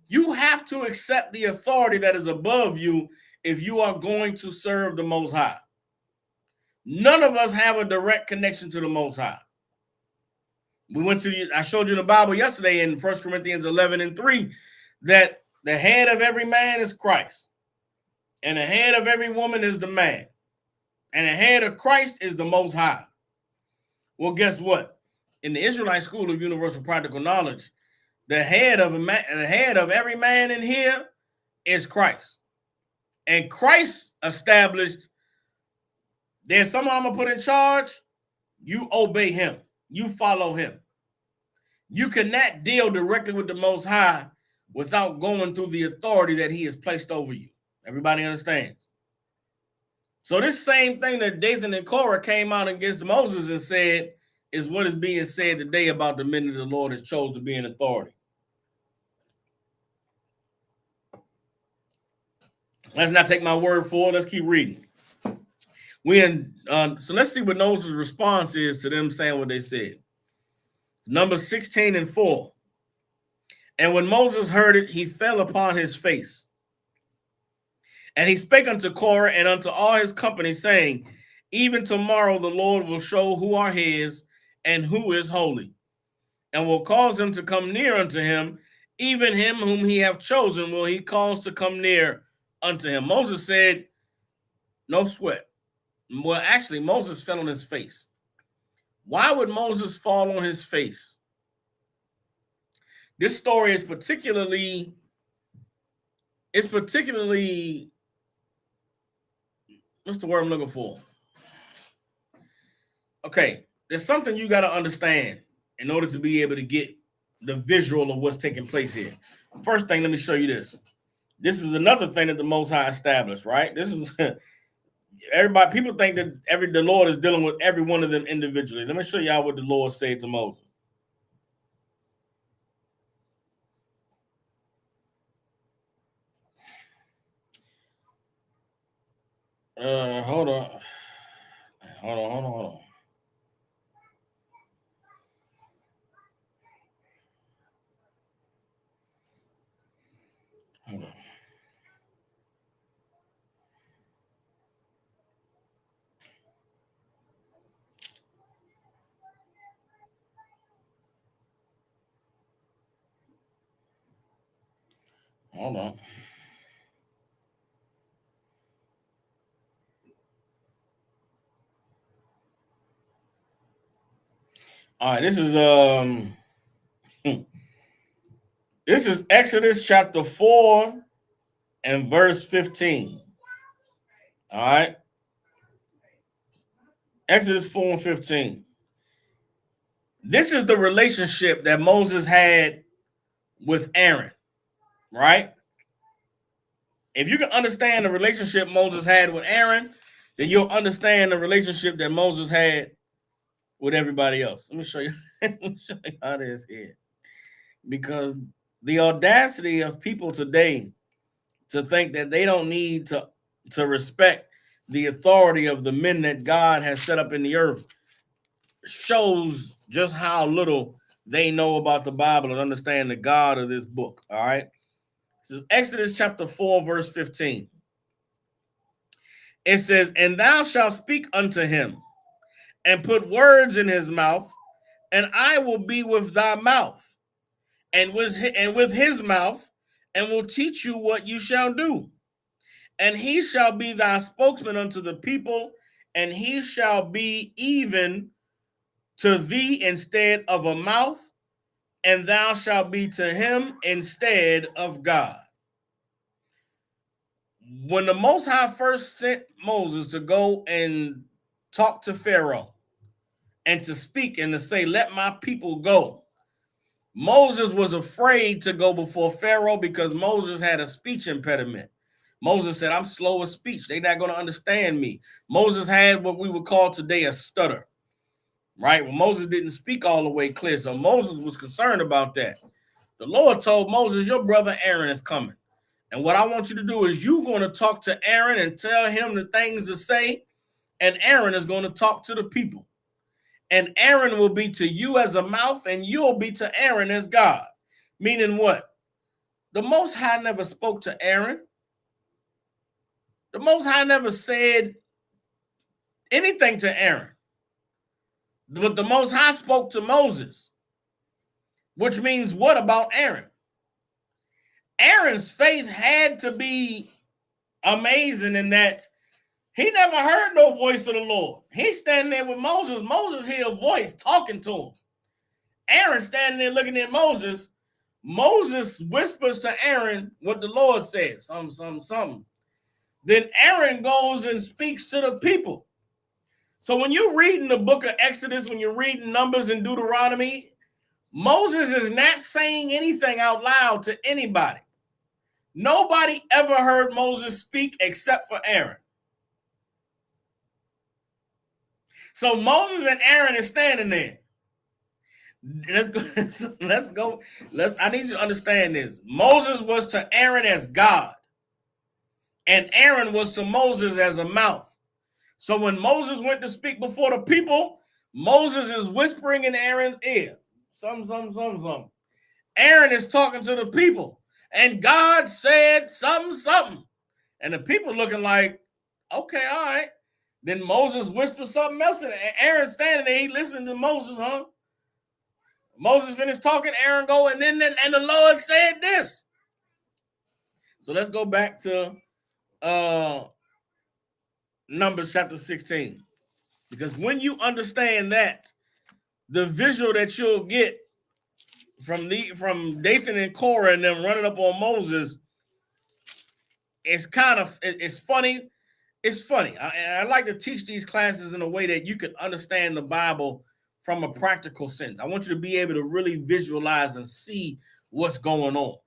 Speaker 4: You have to accept the authority that is above you if you are going to serve the Most High. None of us have a direct connection to the Most High. I showed you the Bible yesterday in 1 Corinthians 11:3 that the head of every man is Christ, and the head of every woman is the man, and the head of Christ is the Most High. Well, guess what? In the Israelite School of Universal Practical Knowledge, the head of every man in here is Christ, and Christ established there's someone I'm gonna put in charge. You obey him. You follow him. You cannot deal directly with the Most High without going through the authority that he has placed over you. Everybody understands? So this same thing that Dathan and Korah came out against Moses and said is what is being said today about the men that the Lord has chosen to be in authority. Let's not take my word for it. Let's keep reading. So let's see what Moses' response is to them saying what they said. Numbers 16:4. And when Moses heard it, he fell upon his face. And he spake unto Korah and unto all his company, saying, even tomorrow the Lord will show who are his and who is holy, and will cause them to come near unto him, even him whom he hath chosen will he cause to come near unto him. Moses said, no sweat. Well, actually, Moses fell on his face. Why would Moses fall on his face? This story is particularly, what's the word I'm looking for? Okay, there's something you got to understand in order to be able to get the visual of what's taking place here. First thing, let me show you this. This is another thing that the Most High established, right? This is everybody. People think that the Lord is dealing with every one of them individually. Let me show y'all what the Lord said to Moses. Hold on. Hold on. Hold on. All right, this is Exodus chapter 4 and verse 15. All right. Exodus 4 and 15. This is the relationship that Moses had with Aaron, right? If you can understand the relationship Moses had with Aaron, then you'll understand the relationship that Moses had with everybody else. Let me show you, let me show you how this is. Because the audacity of people today to think that they don't need to respect the authority of the men that God has set up in the earth shows just how little they know about the Bible and understand the God of this book. All right. This is Exodus chapter 4, verse 15. It says, "And thou shalt speak unto him, and put words in his mouth, and I will be with thy mouth, and with his mouth, and will teach you what you shall do. And he shall be thy spokesman unto the people, and he shall be even to thee instead of a mouth, and thou shalt be to him instead of God." When the Most High first sent Moses to go and talk to Pharaoh and to speak and to say, "Let my people go," Moses was afraid to go before Pharaoh because Moses had a speech impediment. Moses said, "I'm slow of speech. They're not going to understand me." Moses had what we would call today a stutter, right? Well, Moses didn't speak all the way clear, so Moses was concerned about that. The Lord told Moses, "Your brother Aaron is coming. And what I want you to do is you're going to talk to Aaron and tell him the things to say, and Aaron is going to talk to the people. And Aaron will be to you as a mouth, and you'll be to Aaron as God." Meaning what? The Most High never spoke to Aaron. The Most High never said anything to Aaron. But the Most High spoke to Moses, which means what about Aaron? Aaron's faith had to be amazing in that he never heard no voice of the Lord. He's standing there with Moses. Moses hear a voice talking to him. Aaron standing there looking at Moses. Moses whispers to Aaron what the Lord says, something. Then Aaron goes and speaks to the people. So when you're reading the book of Exodus, when you're reading Numbers and Deuteronomy, Moses is not saying anything out loud to anybody. Nobody ever heard Moses speak except for Aaron. So Moses and Aaron is standing there. Let's go. I need you to understand this. Moses was to Aaron as God, and Aaron was to Moses as a mouth. So when Moses went to speak before the people, Moses is whispering in Aaron's ear. Something. Aaron is talking to the people, and God said something. And the people looking like, okay, all right. Then Moses whispers something else, and Aaron standing there, he listening to Moses, huh? Moses finished talking, Aaron go, and the Lord said this. So let's go back to Numbers chapter 16. Because when you understand that, the visual that you'll get from Dathan and Korah and them running up on Moses, it's funny. It's funny. I like to teach these classes in a way that you can understand the Bible from a practical sense. I want you to be able to really visualize and see what's going on.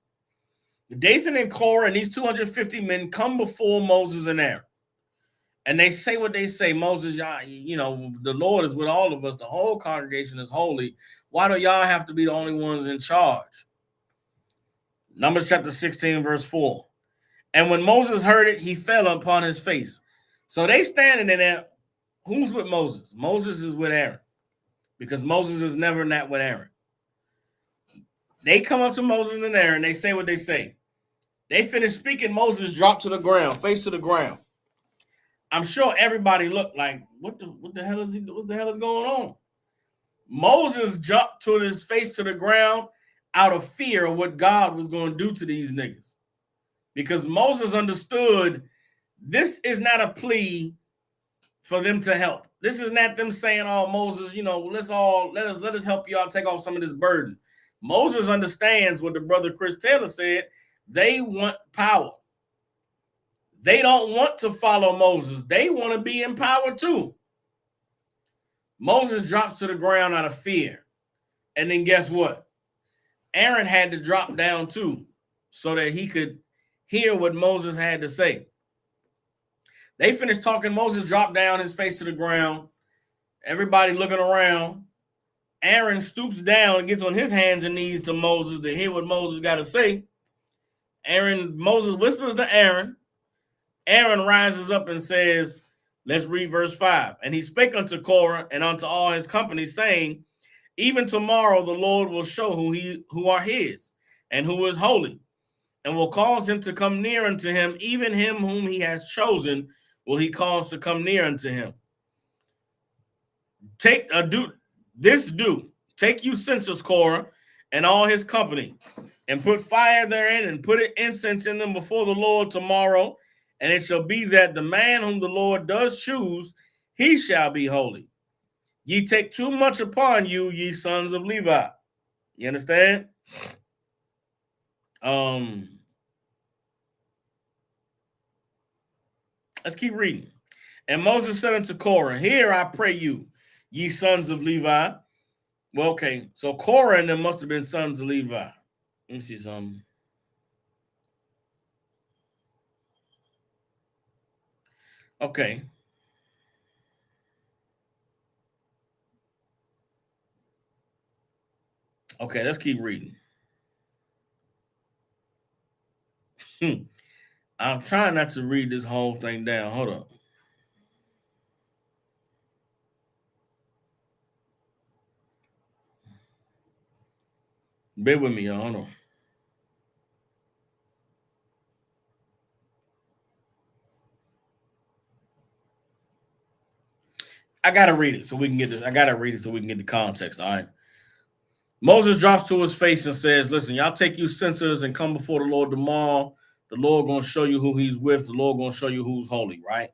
Speaker 4: Dathan and Korah and these 250 men come before Moses and Aaron. And they say what they say. Moses, y'all, the Lord is with all of us. The whole congregation is holy. Why do y'all have to be the only ones in charge? Numbers chapter 16, verse 4. And when Moses heard it, he fell upon his face. So they standing in there. Who's with Moses? Moses is with Aaron. Because Moses is never not with Aaron. They come up to Moses and Aaron. They say what they say. They finish speaking. Moses dropped to the ground, face to the ground. I'm sure everybody looked like, what the hell is going on? Moses jumped to his face to the ground out of fear of what God was going to do to these niggas. Because Moses understood this is not a plea for them to help. This is not them saying, "Oh, Moses, let us help y'all take off some of this burden." Moses understands what the brother Chris Taylor said. They want power. They don't want to follow Moses. They want to be in power too. Moses drops to the ground out of fear. And then guess what? Aaron had to drop down too so that he could hear what Moses had to say. They finished talking. Moses dropped down, his face to the ground. Everybody looking around. Aaron stoops down and gets on his hands and knees to Moses to hear what Moses got to say. Moses whispers to Aaron. Aaron rises up and says, let's read verse 5. And he spake unto Korah and unto all his company, saying, even tomorrow the Lord will show who are his, and who is holy, and will cause him to come near unto him, even him whom he has chosen will he cause to come near unto him. Take you censers, Korah, and all his company, and put fire therein, and put incense in them before the Lord tomorrow. And it shall be that the man whom the Lord does choose, he shall be holy. Ye take too much upon you, ye sons of Levi. You understand? Let's keep reading. And Moses said unto Korah, hear, I pray you, ye sons of Levi. Well, okay, so Korah and them must have been sons of Levi. Let me see something. Okay. Okay, let's keep reading. I'm trying not to read this whole thing down. Hold up. Bear with me, y'all. Hold on. I gotta read it so we can get this. I gotta read it so we can get the context. All right. Moses drops to his face and says, listen, y'all take you censers and come before the Lord tomorrow. The Lord gonna show you who he's with. The Lord gonna show you who's holy, right?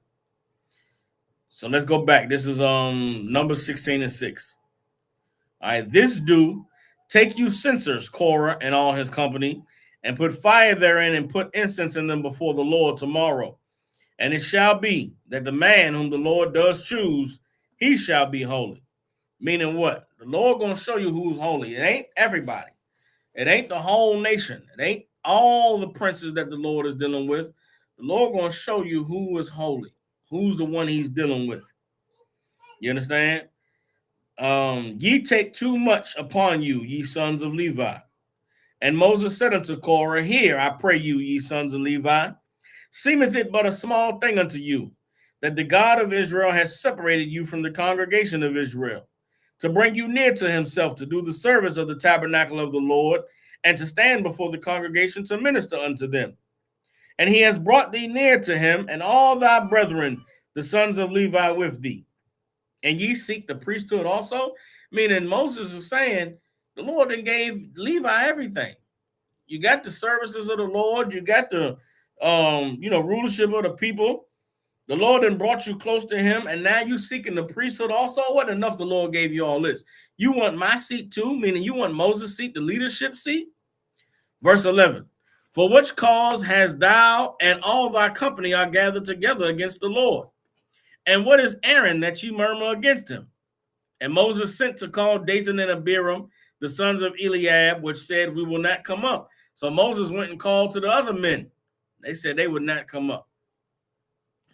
Speaker 4: So let's go back. This is Numbers 16 and 6. All right, this do take you censers, Korah and all his company, and put fire therein and put incense in them before the Lord tomorrow. And it shall be that the man whom the Lord does choose, he shall be holy. Meaning what? The Lord gonna show you who's holy. It ain't everybody. It ain't the whole nation. It ain't all the princes that the Lord is dealing with. The Lord gonna show you who is holy, who's the one he's dealing with. You understand? Ye take too much upon you, ye sons of Levi. And Moses said unto Korah, hear, I pray you, ye sons of Levi, seemeth it but a small thing unto you, that the God of Israel has separated you from the congregation of Israel, to bring you near to himself, to do the service of the tabernacle of the Lord, and to stand before the congregation to minister unto them. And he has brought thee near to him, and all thy brethren, the sons of Levi, with thee. And ye seek the priesthood also, meaning Moses is saying the Lord then gave Levi everything. You got the services of the Lord, you got the rulership of the people. The Lord then brought you close to him, and now you seeking the priesthood also. What enough the Lord gave you all this? You want my seat too, meaning you want Moses' seat, the leadership seat? Verse 11, for which cause has thou and all thy company are gathered together against the Lord? And what is Aaron that you murmur against him? And Moses sent to call Dathan and Abiram, the sons of Eliab, which said, we will not come up. So Moses went and called to the other men. They said they would not come up.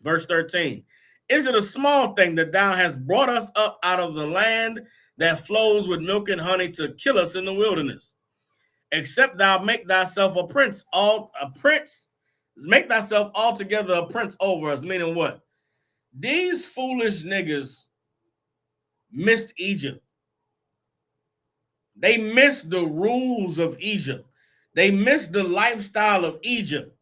Speaker 4: Verse 13, is it a small thing that thou hast brought us up out of the land that flows with milk and honey to kill us in the wilderness? Except thou make thyself make thyself altogether a prince over us, meaning what? These foolish niggas missed Egypt. They missed the rules of Egypt. They missed the lifestyle of Egypt.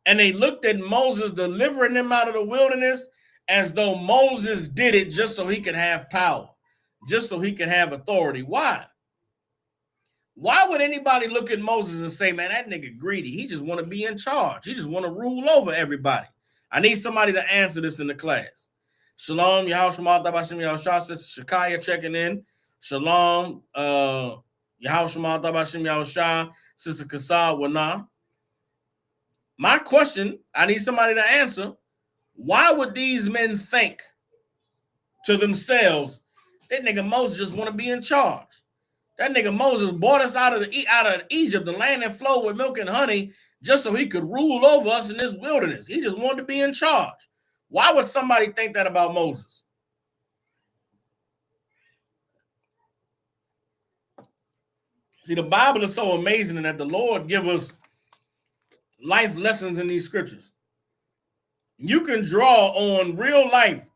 Speaker 4: And they looked at Moses delivering them out of the wilderness as though Moses did it just so he could have power, just so he could have authority. Why? Why would anybody look at Moses and say, man, that nigga greedy. He just want to be in charge. He just want to rule over everybody. I need somebody to answer this in the class. Shalom, Yahushua Tabashim Yahushua, Sister Shakaya checking in. Shalom, Yahushua Tabashim Yahushua, Sister Kasar Wana. My question, I need somebody to answer. Why would these men think to themselves, that nigga Moses just want to be in charge? That nigga Moses brought us out of Egypt, the land that flowed with milk and honey, just so he could rule over us in this wilderness. He just wanted to be in charge. Why would somebody think that about Moses? See, the Bible is so amazing in that the Lord give us life lessons in these scriptures. You can draw on real life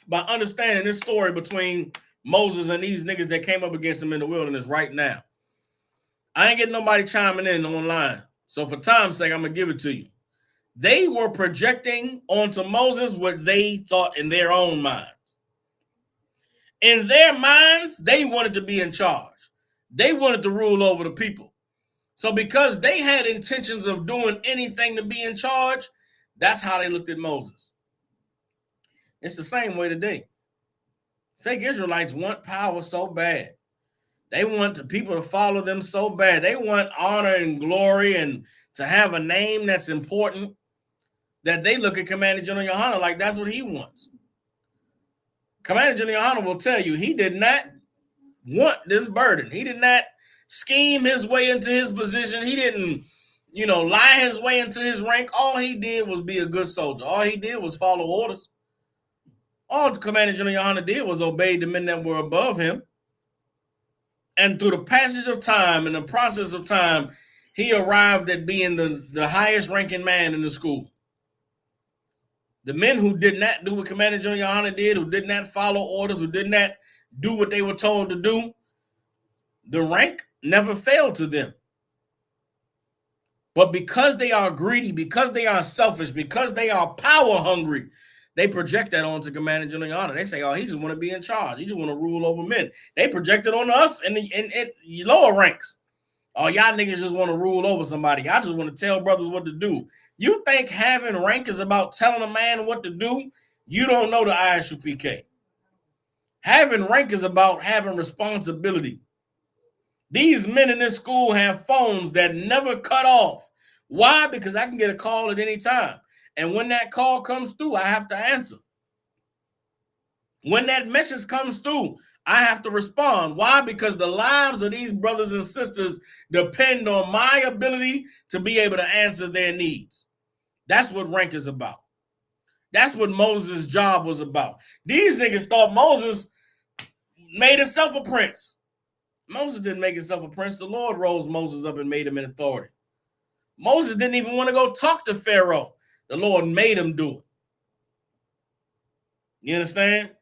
Speaker 4: by understanding this story between Moses and these niggas that came up against him in the wilderness right now. I ain't getting nobody chiming in online. So for time's sake, I'm going to give it to you. They were projecting onto Moses what they thought in their own minds. In their minds, they wanted to be in charge. They wanted to rule over the people. So because they had intentions of doing anything to be in charge, that's how they looked at Moses. It's the same way today. Fake Israelites want power so bad. They want the people to follow them so bad. They want honor and glory and to have a name that's important, that they look at Commander General Yohana like that's what he wants. Commander General Yohana will tell you he did not want this burden. He did not scheme his way into his position. He didn't, lie his way into his rank. All he did was be a good soldier. All he did was follow orders. All Commander General Yohana did was obey the men that were above him. And through the passage of time and the process of time, he arrived at being the highest ranking man in the school. The men who did not do what Commander General Yohana did, who did not follow orders, who did not do what they were told to do, the rank never failed to them. But because they are greedy, because they are selfish, because they are power hungry, they project that onto Commander General Yohana. They say, oh, he just want to be in charge. He just want to rule over men. They project it on us in the lower ranks. Oh, y'all niggas just want to rule over somebody. Y'all just want to tell brothers what to do. You think having rank is about telling a man what to do? You don't know the ISUPK. Having rank is about having responsibility. These men in this school have phones that never cut off. Why? Because I can get a call at any time. And when that call comes through, I have to answer. When that message comes through, I have to respond. Why? Because the lives of these brothers and sisters depend on my ability to be able to answer their needs. That's what rank is about. That's what Moses' job was about. These niggas thought Moses made himself a prince. Moses didn't make himself a prince. The Lord rose Moses up and made him in authority. Moses didn't even want to go talk to Pharaoh. The Lord made him do it. You understand?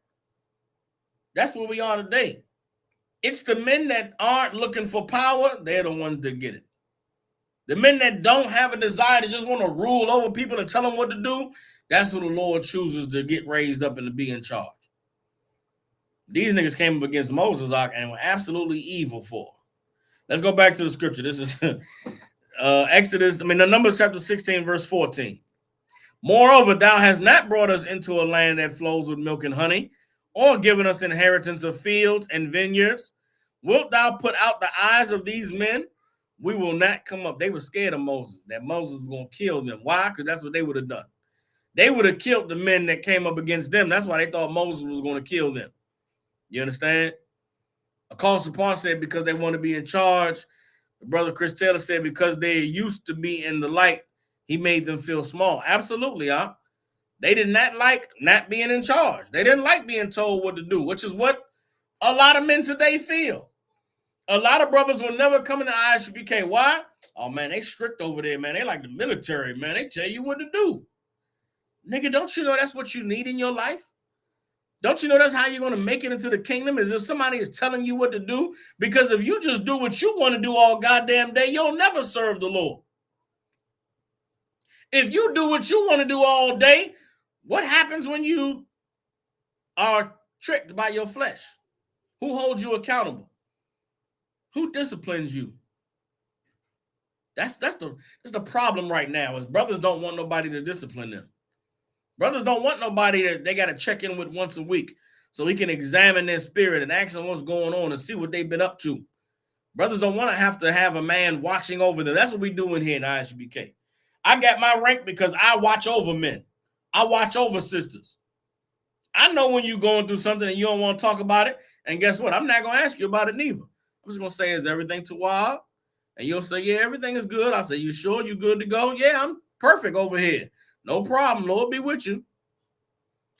Speaker 4: That's where we are today. It's the men that aren't looking for power, they're the ones that get it. The men that don't have a desire to just want to rule over people and tell them what to do, that's who the Lord chooses to get raised up and to be in charge. These niggas came up against Moses and were absolutely evil for. Let's go back to the scripture. This is Numbers chapter 16, verse 14. Moreover, thou hast not brought us into a land that flows with milk and honey, or given us inheritance of fields and vineyards. Wilt thou put out the eyes of these men? We will not come up. They were scared of Moses, that Moses was going to kill them. Why? Because that's what they would have done. They would have killed the men that came up against them. That's why they thought Moses was going to kill them. You understand? Apostle Paul said because they want to be in charge. Brother Chris Taylor said because they used to be in the light, he made them feel small. Absolutely, They did not like not being in charge. They didn't like being told what to do, which is what a lot of men today feel. A lot of brothers will never come into ISUPK. Why? Oh, man, they strict over there, man. They like the military, man. They tell you what to do. Nigga, don't you know that's what you need in your life? Don't you know that's how you're going to make it into the kingdom, is if somebody is telling you what to do? Because if you just do what you want to do all goddamn day, you'll never serve the Lord. If you do what you want to do all day, what happens when you are tricked by your flesh? Who holds you accountable? Who disciplines you? That's the problem right now, is brothers don't want nobody to discipline them. Brothers don't want nobody that they got to check in with once a week so he can examine their spirit and ask them what's going on and see what they've been up to. Brothers don't want to have a man watching over them. That's what we do in here in ISUPK. I got my rank because I watch over men. I watch over sisters. I know when you're going through something and you don't want to talk about it. And guess what? I'm not going to ask you about it neither. I'm just going to say, is everything Tawab? And you'll say, yeah, everything is good. I say, you sure you good to go? Yeah, I'm perfect over here. No problem. Lord be with you.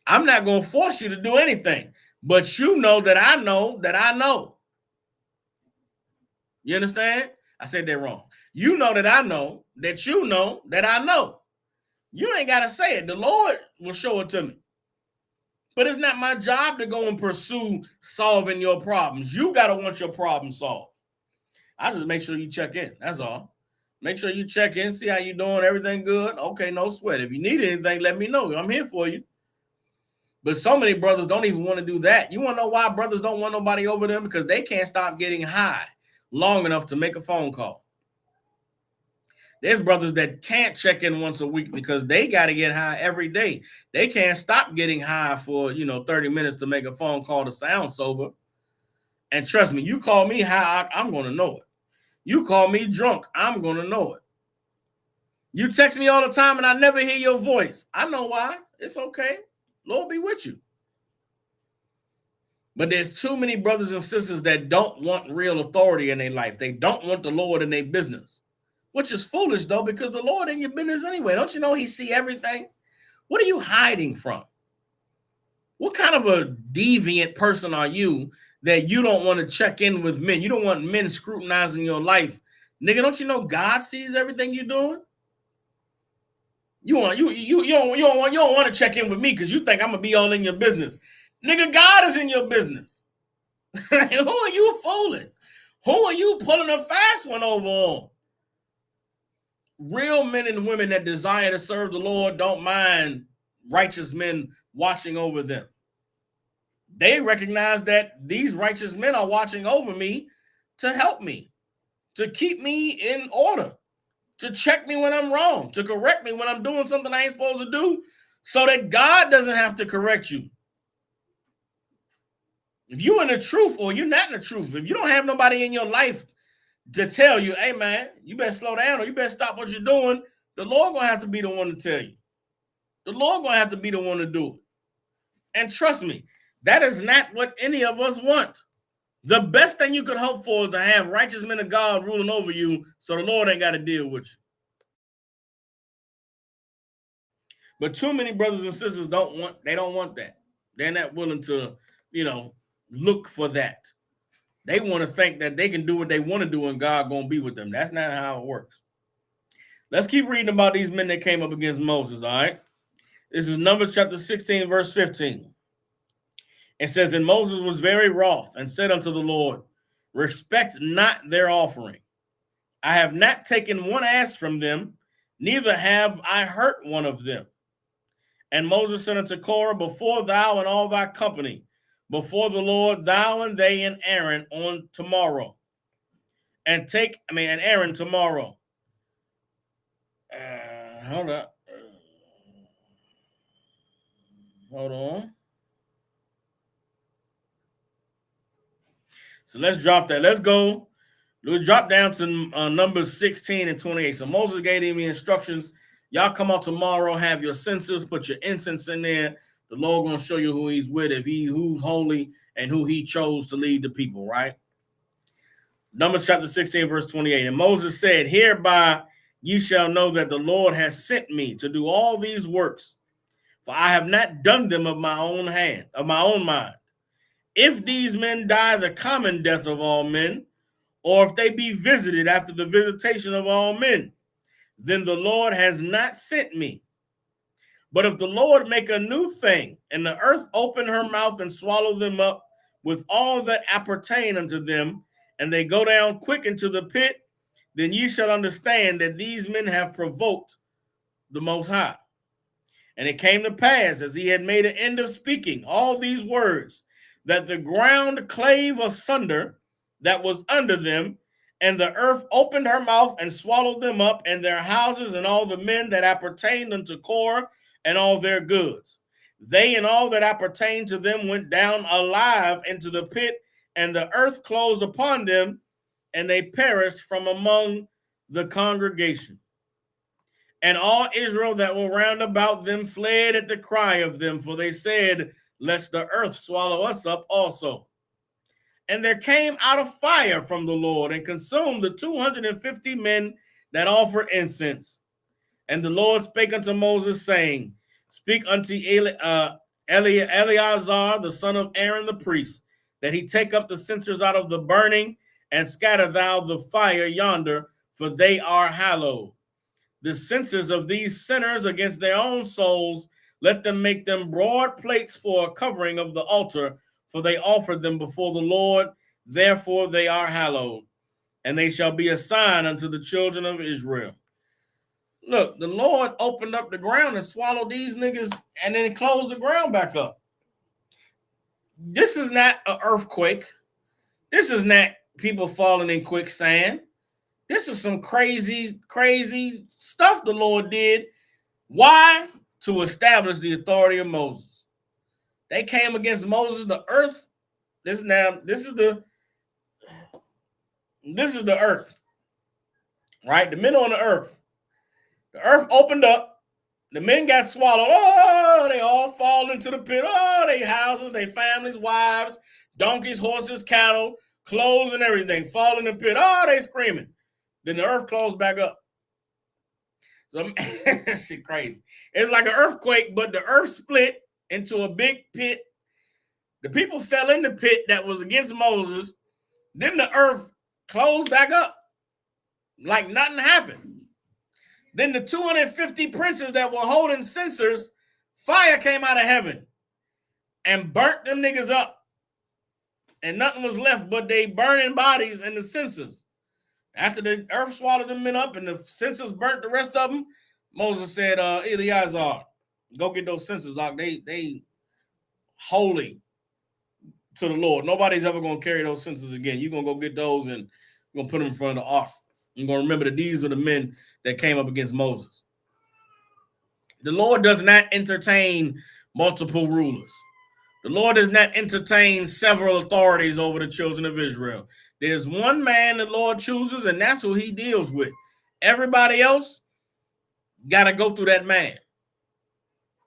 Speaker 4: I'm not going to force you to do anything. But you know that I know that I know. You understand? I said that wrong. You know that I know that you know that I know. You ain't got to say it. The Lord will show it to me. But it's not my job to go and pursue solving your problems. You got to want your problem solved. I just make sure you check in. That's all. Make sure you check in, see how you doing. Everything good? Okay, no sweat. If you need anything, let me know. I'm here for you. But so many brothers don't even want to do that. You want to know why brothers don't want nobody over them? Because they can't stop getting high long enough to make a phone call. There's brothers that can't check in once a week because they got to get high every day. They can't stop getting high for, 30 minutes to make a phone call to sound sober. And trust me, you call me high, I'm going to know it. You call me drunk, I'm going to know it. You text me all the time and I never hear your voice. I know why. It's okay. Lord be with you. But there's too many brothers and sisters that don't want real authority in their life. They don't want the Lord in their business, which is foolish, though, because the Lord in your business anyway. Don't you know he see everything? What are you hiding from? What kind of a deviant person are you that you don't want to check in with men? You don't want men scrutinizing your life. Nigga, don't you know God sees everything you're doing? You don't want to check in with me because you think I'm gonna be all in your business. Nigga, God is in your business. Who are you fooling? Who are you pulling a fast one over on? Real men and women that desire to serve the Lord don't mind righteous men watching over them. They recognize that these righteous men are watching over me to help me, to keep me in order, to check me when I'm wrong, to correct me when I'm doing something I ain't supposed to do, so that God doesn't have to correct you. If you're in the truth or you're not in the truth, if you don't have nobody in your life to tell you, hey, man, you better slow down or you better stop what you're doing, the Lord going to have to be the one to tell you. The Lord going to have to be the one to do it. And trust me, that is not what any of us want. The best thing you could hope for is to have righteous men of God ruling over you so the Lord ain't got to deal with you. But too many brothers and sisters don't want that. They're not willing to, look for that. They want to think that they can do what they want to do and God going to be with them. That's not how it works. Let's keep reading about these men that came up against Moses, all right? This is Numbers chapter 16, verse 15. It says, and Moses was very wroth and said unto the Lord, respect not their offering. I have not taken one ass from them, neither have I hurt one of them. And Moses said unto Korah, before thou and all thy company, before the Lord, thou and they and Aaron on tomorrow. And Aaron tomorrow. Hold up. Hold on. So let's drop that. Let's go. We'll drop down to Numbers 16 and 28. So Moses gave him the instructions. Y'all come out tomorrow, have your censers, put your incense in there. The Lord going to show you who he's with, who's holy and who he chose to lead the people, right? Numbers chapter 16, verse 28. And Moses said, hereby ye shall know that the Lord has sent me to do all these works, for I have not done them of my own hand, of my own mind. If these men die the common death of all men, or if they be visited after the visitation of all men, then the Lord has not sent me. But if the Lord make a new thing, and the earth open her mouth and swallow them up with all that appertain unto them, and they go down quick into the pit, then ye shall understand that these men have provoked the Most High. And it came to pass, as he had made an end of speaking all these words, that the ground clave asunder that was under them, and the earth opened her mouth and swallowed them up, and their houses, and all the men that appertained unto Korah, and all their goods. They and all that appertained to them went down alive into the pit, and the earth closed upon them, and they perished from among the congregation. And all Israel that were round about them fled at the cry of them, for they said, lest the earth swallow us up also. And there came out a fire from the Lord and consumed the 250 men that offered incense. And the Lord spake unto Moses, saying, Speak unto Eleazar, the son of Aaron the priest, that he take up the censers out of the burning, and scatter thou the fire yonder, for they are hallowed. The censers of these sinners against their own souls, let them make them broad plates for a covering of the altar, for they offered them before the Lord, therefore they are hallowed. And they shall be a sign unto the children of Israel. Look, the Lord opened up the ground and swallowed these niggas and then closed the ground back up. This is not an earthquake. This is not people falling in quicksand. This is some crazy, crazy stuff the Lord did. Why? To establish the authority of Moses. They came against Moses, the earth. This is the earth, right? The men on the earth. The earth opened up. The men got swallowed. Oh, they all fall into the pit. Oh, they houses, they families, wives, donkeys, horses, cattle, clothes, and everything fall in the pit. Oh, they screaming. Then the earth closed back up. So shit crazy. It's like an earthquake, but the earth split into a big pit. The people fell in the pit that was against Moses. Then the earth closed back up like nothing happened. Then the 250 princes that were holding censers, fire came out of heaven and burnt them niggas up. And nothing was left but they burning bodies and the censers. After the earth swallowed them men up and the censers burnt the rest of them, Moses said, Eleazar, go get those censers out. They holy to the Lord. Nobody's ever going to carry those censers again. You're going to go get those and you're going to put them in front of the ark. You're going to remember that these are the men that came up against Moses. The Lord does not entertain multiple rulers. The Lord does not entertain several authorities over the children of Israel. There's one man the Lord chooses, and that's who he deals with. Everybody else got to go through that man.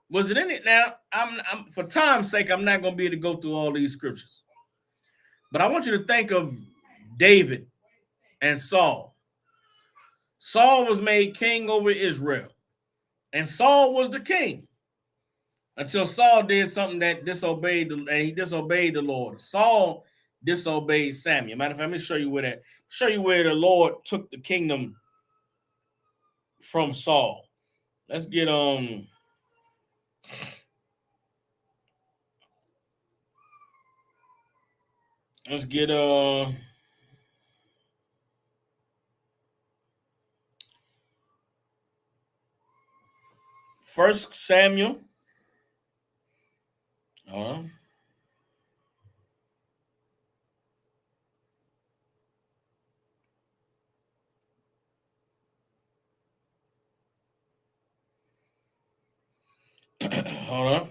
Speaker 4: Was it in it? Now, I'm for time's sake, I'm not going to be able to go through all these scriptures. But I want you to think of David and Saul. Saul was made king over Israel, and Saul was the king until Saul did something that disobeyed the Lord. Saul disobeyed Samuel. Matter of fact, let me show you where the Lord took the kingdom from Saul. Let's get First Samuel. Hold on. Hold on.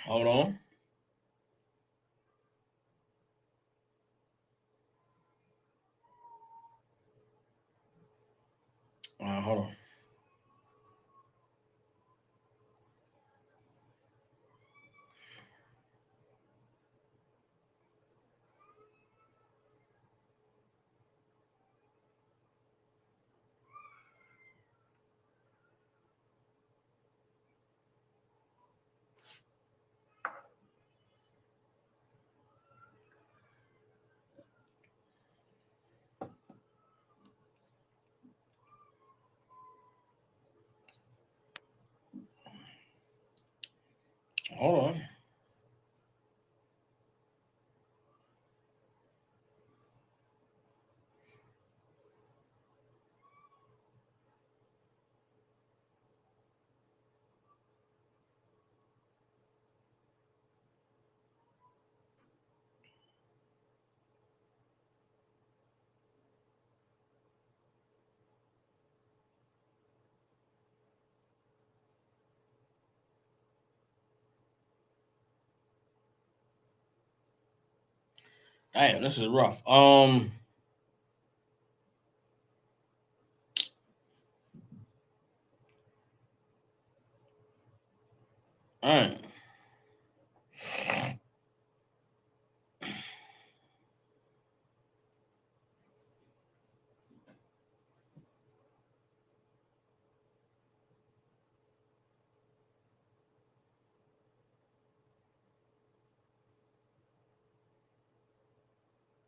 Speaker 4: Hold on. Hold on. Damn, this is rough. All right.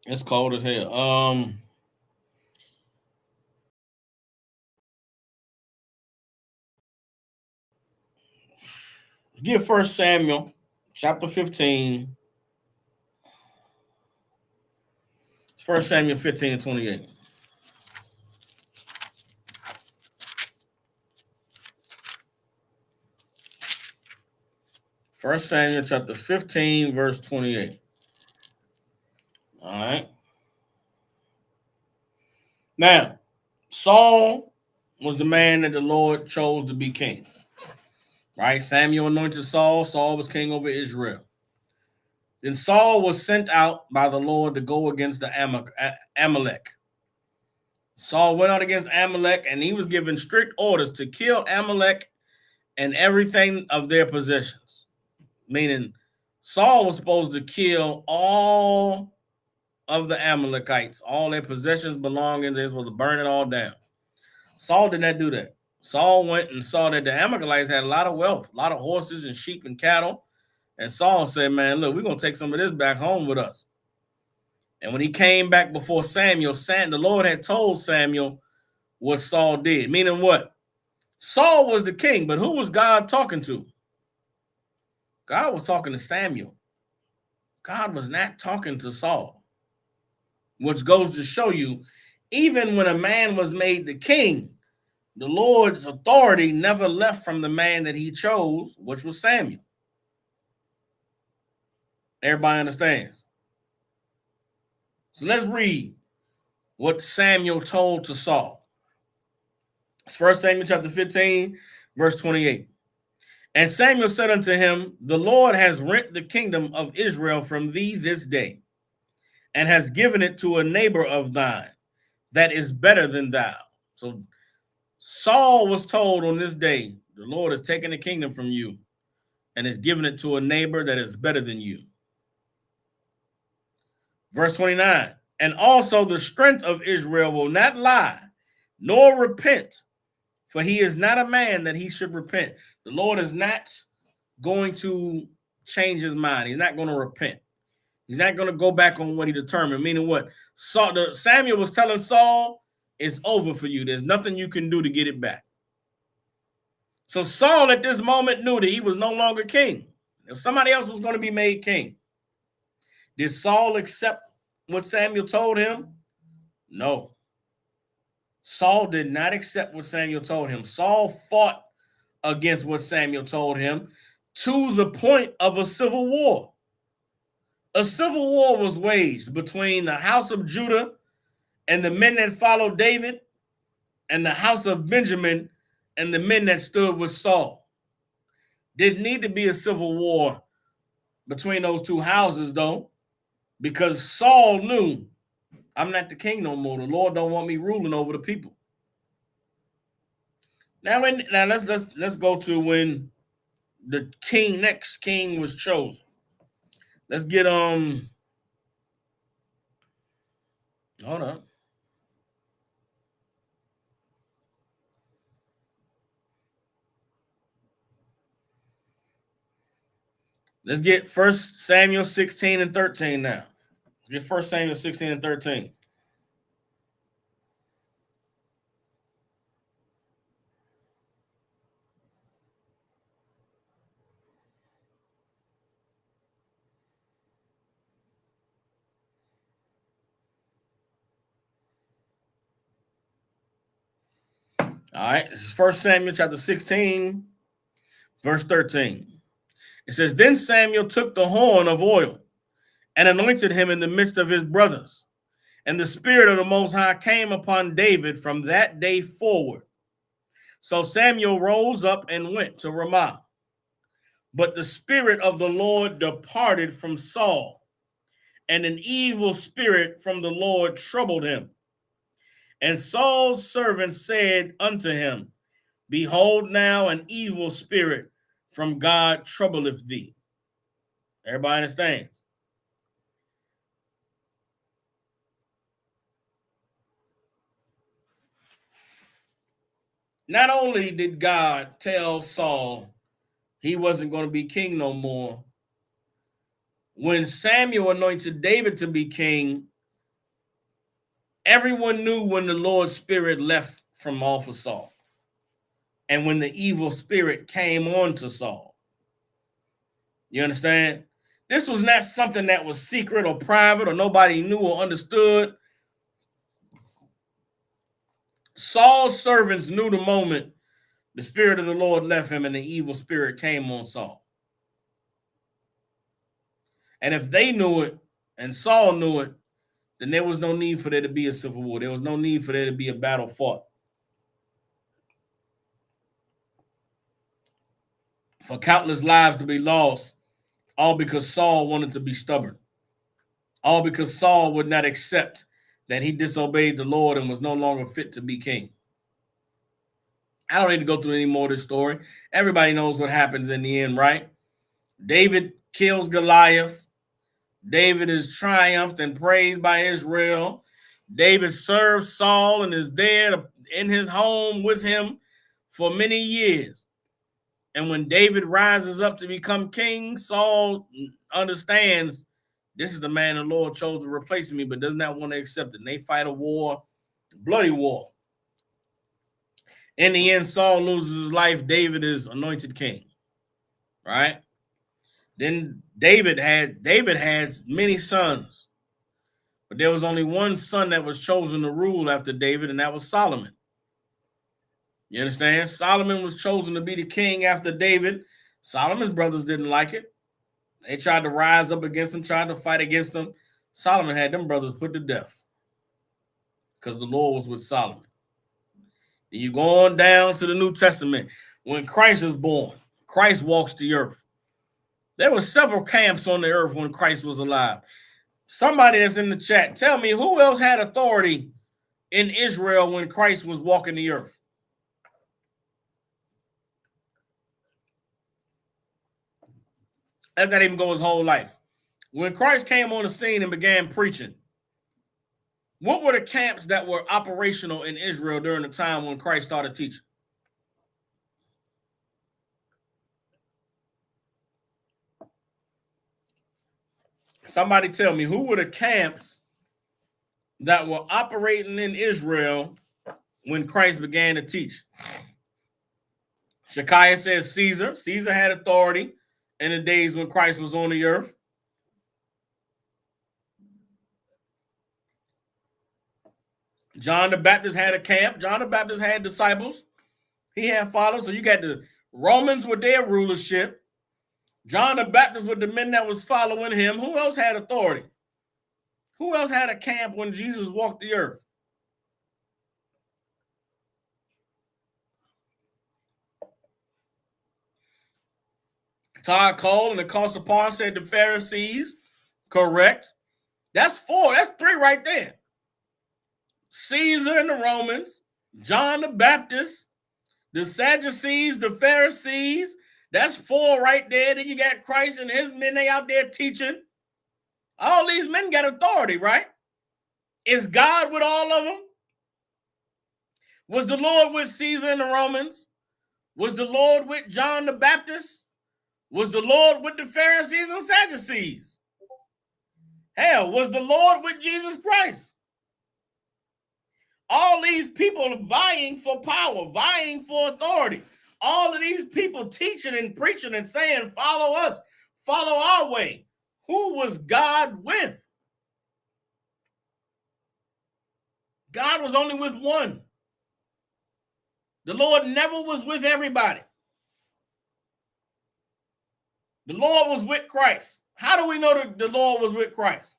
Speaker 4: It's cold as hell. Give First Samuel chapter 15. First Samuel 15 and 28. First Samuel chapter 15, verse 28. All right. Now, Saul was the man that the Lord chose to be king. Right? Samuel anointed Saul. Saul was king over Israel. Then Saul was sent out by the Lord to go against the Amalek. Saul went out against Amalek, and he was given strict orders to kill Amalek and everything of their possessions. Meaning, Saul was supposed to kill all of the Amalekites, all their possessions, belongings. They were supposed to burn it all down. Saul did not do that. Saul went and saw that the Amalekites had a lot of wealth, a lot of horses and sheep and cattle. And Saul said, man, look, we're going to take some of this back home with us. And when he came back before Samuel, the Lord had told Samuel what Saul did. Meaning what? Saul was the king, but who was God talking to? God was talking to Samuel. God was not talking to Saul. Which goes to show you, even when a man was made the king, the Lord's authority never left from the man that he chose, which was Samuel. Everybody understands? So let's read what Samuel told to Saul. It's 1 Samuel chapter 15, verse 28. And Samuel said unto him, the Lord has rent the kingdom of Israel from thee this day, and has given it to a neighbor of thine that is better than thou. So Saul was told on this day, the Lord has taken the kingdom from you and has given it to a neighbor that is better than you. Verse 29, and also the strength of Israel will not lie, nor repent, for he is not a man that he should repent. The Lord is not going to change his mind. He's not going to repent. He's not going to go back on what he determined. Meaning what? Samuel was telling Saul, it's over for you. There's nothing you can do to get it back. So Saul at this moment knew that he was no longer king. If somebody else was going to be made king. Did Saul accept what Samuel told him? No. Saul did not accept what Samuel told him. Saul fought against what Samuel told him to the point of a civil war. A civil war was waged between the house of Judah and the men that followed David, and the house of Benjamin and the men that stood with Saul. Didn't need to be a civil war between those two houses, though, because Saul knew, I'm not the king no more. The Lord don't want me ruling over the people. Now let's go to when the next king was chosen. Let's get hold on. Let's get 1 Samuel 16 and 13 now. Let's get 1 Samuel 16 and 13. All right, this is 1 Samuel chapter 16, verse 13. It says, then Samuel took the horn of oil and anointed him in the midst of his brothers. And the Spirit of the Most High came upon David from that day forward. So Samuel rose up and went to Ramah. But the Spirit of the Lord departed from Saul, and an evil spirit from the Lord troubled him. And Saul's servant said unto him, Behold, now an evil spirit from God troubleth thee. Everybody understands? Not only did God tell Saul he wasn't going to be king no more, when Samuel anointed David to be king, everyone knew when the Lord's spirit left from off of Saul and when the evil spirit came on to Saul. You understand? This was not something that was secret or private or nobody knew or understood. Saul's servants knew the moment the spirit of the Lord left him and the evil spirit came on Saul. And if they knew it and Saul knew it, then there was no need for there to be a civil war. There was no need for there to be a battle fought. For countless lives to be lost, all because Saul wanted to be stubborn. All because Saul would not accept that he disobeyed the Lord and was no longer fit to be king. I don't need to go through any more of this story. Everybody knows what happens in the end, right? David kills Goliath. David is triumphed and praised by Israel. David serves Saul and is there in his home with him for many years. And when David rises up to become king, Saul understands this is the man the Lord chose to replace me, but does not want to accept it. And they fight a war, bloody war. In the end, Saul loses his life. David is anointed king, right? Then David had many sons, but there was only one son that was chosen to rule after David, and that was Solomon. You understand? Solomon was chosen to be the king after David. Solomon's brothers didn't like it. They tried to rise up against him, tried to fight against him. Solomon had them brothers put to death because the Lord was with Solomon. And you go on down to the New Testament. When Christ is born, Christ walks the earth. There were several camps on the earth when Christ was alive. Somebody that's in the chat, tell me who else had authority in Israel when Christ was walking the earth? Let's not even go his whole life. When Christ came on the scene and began preaching, what were the camps that were operational in Israel during the time when Christ started teaching? Somebody tell me, who were the camps that were operating in Israel when Christ began to teach? Shekiah says Caesar. Caesar had authority in the days when Christ was on the earth. John the Baptist had a camp. John the Baptist had disciples. He had followers. So you got the Romans with their rulership. John the Baptist with the men that was following him. Who else had authority? Who else had a camp when Jesus walked the earth? Todd Cole and the Cost upon said the Pharisees. Correct. That's four. That's three right there. Caesar and the Romans, John the Baptist, the Sadducees, the Pharisees. That's four right there. Then you got Christ and his men. They out there teaching. All these men got authority, right? Is God with all of them? Was the Lord with Caesar and the Romans? Was the Lord with John the Baptist? Was the Lord with the Pharisees and Sadducees? Hell, was the Lord with Jesus Christ? All these people vying for power, vying for authority. All of these people teaching and preaching and saying, follow us, follow our way. Who was God with? God was only with one. The Lord never was with everybody. The Lord was with Christ. How do we know that the Lord was with Christ?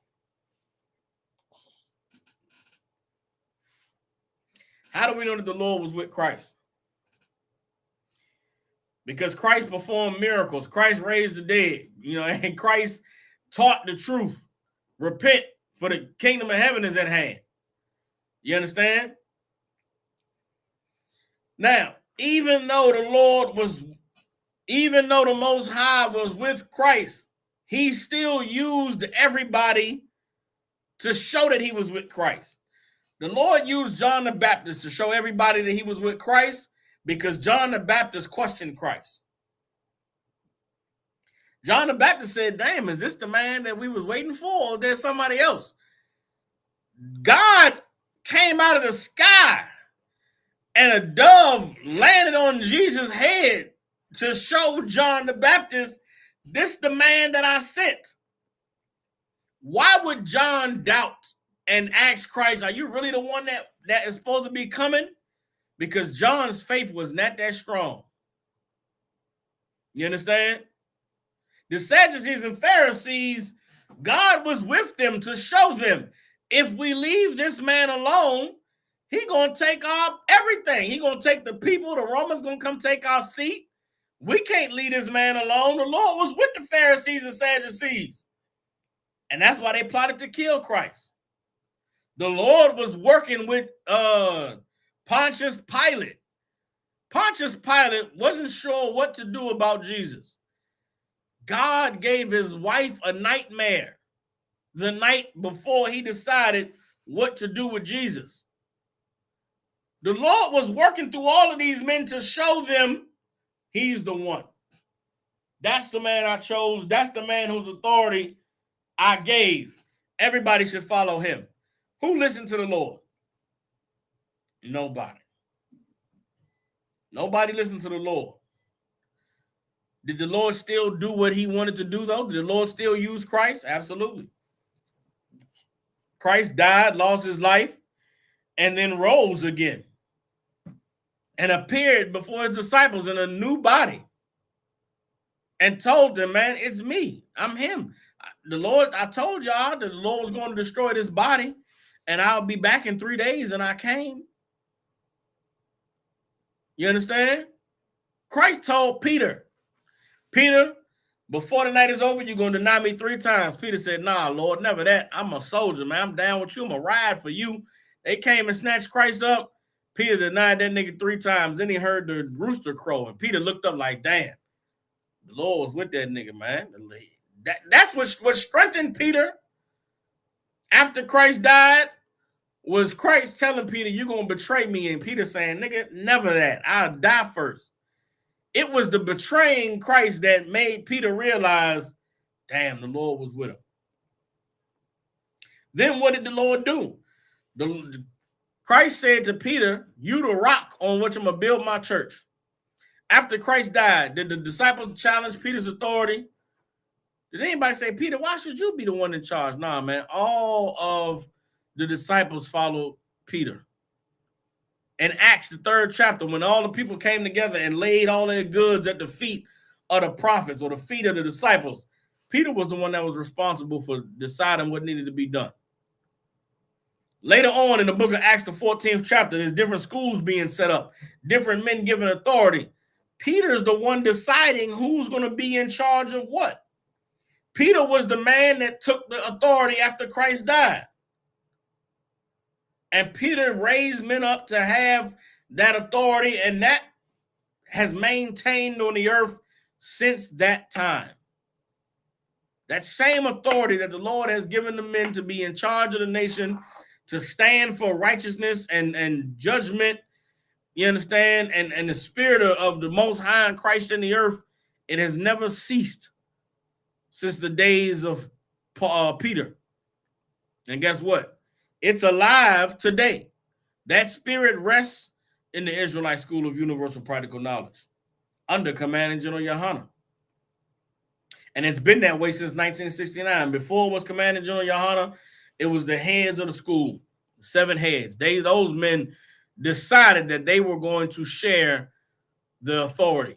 Speaker 4: How do we know that the Lord was with Christ? Because Christ performed miracles. Christ raised the dead, and Christ taught the truth. Repent, for the kingdom of heaven is at hand. You understand? Now, even though the Most High was with Christ, he still used everybody to show that he was with Christ. The Lord used John the Baptist to show everybody that he was with Christ because John the Baptist questioned Christ. John the Baptist said, damn, is this the man that we was waiting for, or is there somebody else? God came out of the sky and a dove landed on Jesus' head to show John the Baptist, this the man that I sent. Why would John doubt and ask Christ, are you really the one that is supposed to be coming? Because John's faith was not that strong. You understand? The Sadducees and Pharisees, God was with them to show them, if we leave this man alone, he gonna take our everything. He gonna take the people. The Romans gonna come take our seat. We can't leave this man alone. The Lord was with the Pharisees and Sadducees, and that's why they plotted to kill Christ. The Lord was working with Pontius Pilate. Pontius Pilate wasn't sure what to do about Jesus. God gave his wife a nightmare the night before he decided what to do with Jesus. The Lord was working through all of these men to show them he's the one. That's the man I chose. That's the man whose authority I gave. Everybody should follow him. Who listened to the Lord? Nobody. Nobody listened to the Lord. Did the Lord still do what he wanted to do, though? Did the Lord still use Christ? Absolutely. Christ died, lost his life, and then rose again and appeared before his disciples in a new body and told them, man, it's me. I'm him. The Lord, I told y'all that the Lord was going to destroy this body and I'll be back in 3 days, and I came. You understand? Christ told Peter, before the night is over, you're going to deny me 3 times. Peter said, nah, Lord, never that. I'm a soldier, man. I'm down with you. I'm a ride for you. They came and snatched Christ up. Peter denied that nigga 3 times. Then he heard the rooster crow, and Peter looked up like, damn, the Lord was with that nigga, man. That's what strengthened Peter after Christ died, was Christ telling Peter, you're going to betray me. And Peter saying, nigga, never that. I'll die first. It was the betraying Christ that made Peter realize, damn, the Lord was with him. Then what did the Lord do? Christ said to Peter, you the rock on which I'm going to build my church. After Christ died, did the disciples challenge Peter's authority? Did anybody say, Peter, why should you be the one in charge? Nah, man. All of the disciples followed Peter. In Acts, the 3rd chapter, when all the people came together and laid all their goods at the feet of the prophets or the feet of the disciples, Peter was the one that was responsible for deciding what needed to be done. Later on in the book of Acts, the 14th chapter, there's different schools being set up, different men given authority. Peter's the one deciding who's going to be in charge of what. Peter was the man that took the authority after Christ died. And Peter raised men up to have that authority, and that has maintained on the earth since that time. That same authority that the Lord has given the men to be in charge of the nation, to stand for righteousness and judgment, you understand, and the spirit of the Most High in Christ in the earth, it has never ceased since the days of Peter. And guess what? It's alive today. That spirit rests in the Israelite School of Universal Practical Knowledge under Commanding General Yohanan. And it's been that way since 1969. Before it was Commanding General Yohanan, it was the heads of the school, 7 heads. Those men decided that they were going to share the authority.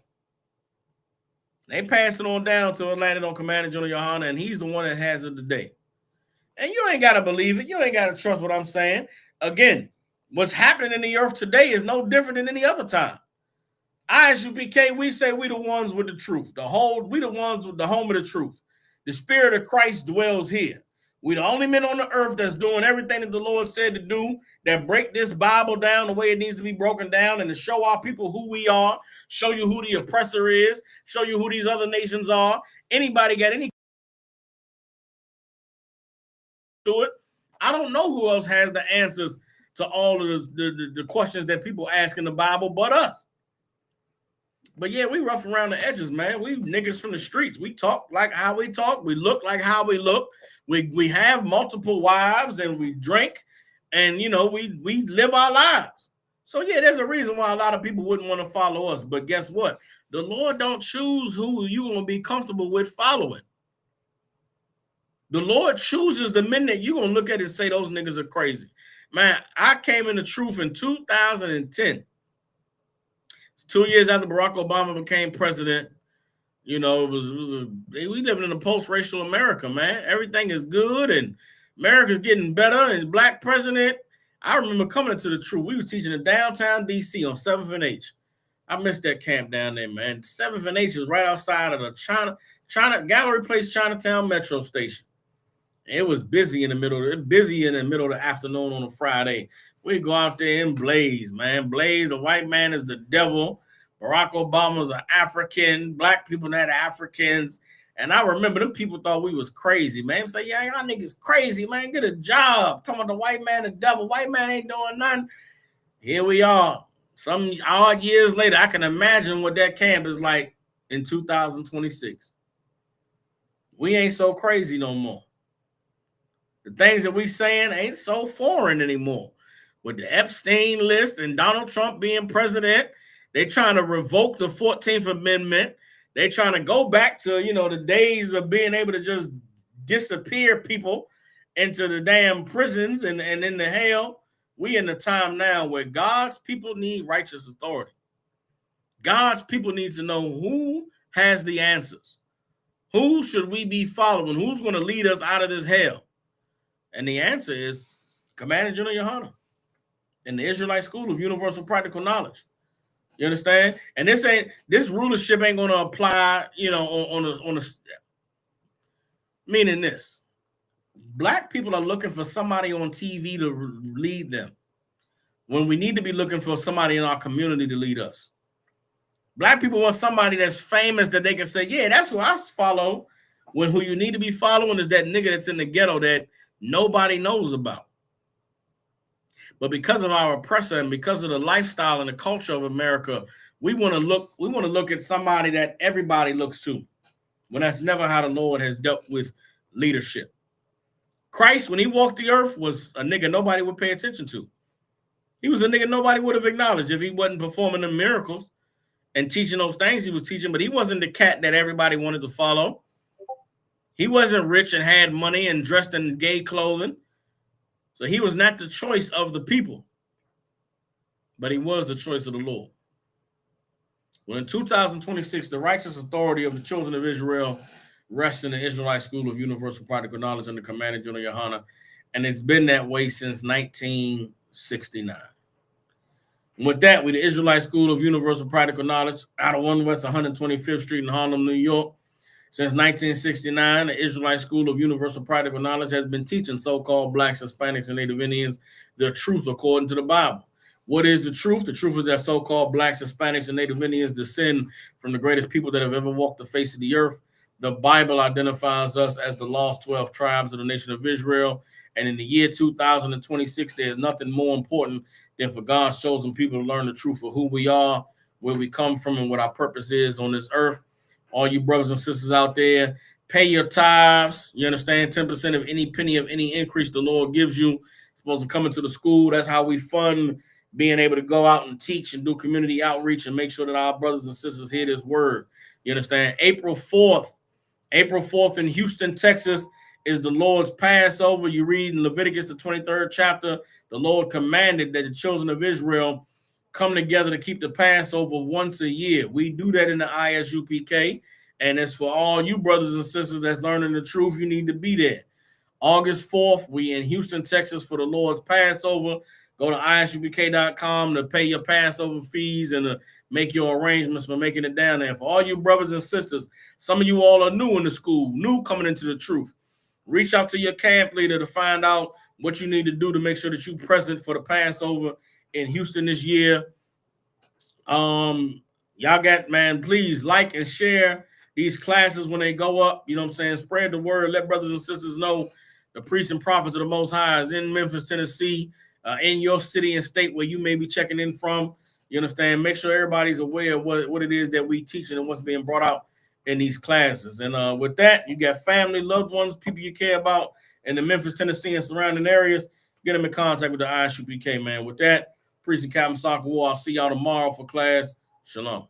Speaker 4: They passed it on down till it landed on Commanding General Yohanan, and he's the one that has it today. And you ain't got to believe it. You ain't got to trust what I'm saying. Again, what's happening in the earth today is no different than any other time. ISUPK, we say we the ones with the truth. We the ones with the home of the truth. The spirit of Christ dwells here. We the only men on the earth that's doing everything that the Lord said to do, that break this Bible down the way it needs to be broken down, and to show our people who we are, show you who the oppressor is, show you who these other nations are. Anybody got any to it? I don't know who else has the answers to all of the questions that people ask in the Bible but us. But yeah, we rough around the edges, man. We niggas from the streets. We talk like how we talk. We look like how we look. We have multiple wives and we drink, and you know, we live our lives. So yeah, there's a reason why a lot of people wouldn't want to follow us. But guess what? The Lord don't choose who you gonna be comfortable with following. The Lord chooses the men that you're gonna look at and say those niggas are crazy. Man, I came in the truth in 2010. It's 2 years after Barack Obama became president. You know, we living in a post-racial America, man. Everything is good and America's getting better. And black president, I remember coming into the truth. We was teaching in downtown DC on 7th and H. I missed that camp down there, man. 7th and H is right outside of the China Gallery Place Chinatown Metro Station. It was busy in the middle of the afternoon on a Friday. We go out there and blaze, man. Blaze, the white man is the devil. Barack Obama's an African. Black people that are Africans. And I remember them people thought we was crazy, man. Say, yeah, y'all niggas crazy, man. Get a job. Talking about the white man, the devil. White man ain't doing nothing. Here we are. Some odd years later, I can imagine what that camp is like in 2026. We ain't so crazy no more. The things that we saying ain't so foreign anymore. With the Epstein list and Donald Trump being president, they trying to revoke the 14th Amendment. They trying to go back to, you know, the days of being able to just disappear people into the damn prisons and in the hell. We in the time now where God's people need righteous authority. God's people need to know who has the answers. Who should we be following? Who's going to lead us out of this hell? And the answer is Commander General Yohana in the Israelite School of Universal Practical Knowledge. You understand? And this rulership ain't going to apply, you know, on a meaning this. Black people are looking for somebody on TV to lead them when we need to be looking for somebody in our community to lead us. Black people want somebody that's famous that they can say, yeah, that's who I follow. When who you need to be following is that nigga that's in the ghetto that nobody knows about. But because of our oppressor and because of the lifestyle and the culture of America, we want to look at somebody that everybody looks to, when that's never how the Lord has dealt with leadership. Christ, when he walked the earth, was a nigga nobody would pay attention to. He was a nigga nobody would have acknowledged if he wasn't performing the miracles and teaching those things he was teaching, but he wasn't the cat that everybody wanted to follow. He wasn't rich and had money and dressed in gay clothing. So he was not the choice of the people, but he was the choice of the Lord. Well, in 2026, the righteous authority of the children of Israel rests in the Israelite School of Universal Practical Knowledge under Commander General Yohana, and it's been that way since 1969. And with that, we the Israelite School of Universal Practical Knowledge out of 1 West 125th Street in Harlem, New York. Since 1969, the Israelite School of Universal Practical Knowledge has been teaching so-called Blacks, Hispanics, and Native Indians the truth according to the Bible. What is the truth? The truth is that so-called Blacks, Hispanics, and Native Indians descend from the greatest people that have ever walked the face of the earth. The Bible identifies us as the lost 12 tribes of the nation of Israel. And in the year 2026, there's nothing more important than for God's chosen people to learn the truth of who we are, where we come from, and what our purpose is on this earth. All you brothers and sisters out there, pay your tithes. You understand? 10% of any penny of any increase the Lord gives you. It's supposed to come into the school. That's how we fund being able to go out and teach and do community outreach and make sure that our brothers and sisters hear this word. You understand? April 4th in Houston, Texas is the Lord's Passover. You read in Leviticus, the 23rd chapter, the Lord commanded that the children of Israel come together to keep the Passover once a year. We do that in the ISUPK, and it's for all you brothers and sisters that's learning the truth. You need to be there. August 4th, we in Houston, Texas for the Lord's Passover. Go to isupk.com to pay your Passover fees and to make your arrangements for making it down there. For all you brothers and sisters, some of you all are new in the school, new coming into the truth. reach out to your camp leader to find out what you need to do to make sure that you're present for the Passover in Houston this year. Y'all got, man, please like and share these classes when they go up. You know what I'm saying? Spread the word. Let brothers and sisters know the priests and prophets of the Most High is in Memphis, Tennessee, in your city and state where you may be checking in from. You understand? Make sure everybody's aware of what it is that we teaching and what's being brought out in these classes. And with that, you got family, loved ones, people you care about in the Memphis, Tennessee, and surrounding areas. Get them in contact with the ISUPK, man. With that, Priest and Captain Soccer War. I'll see y'all tomorrow for class. Shalom.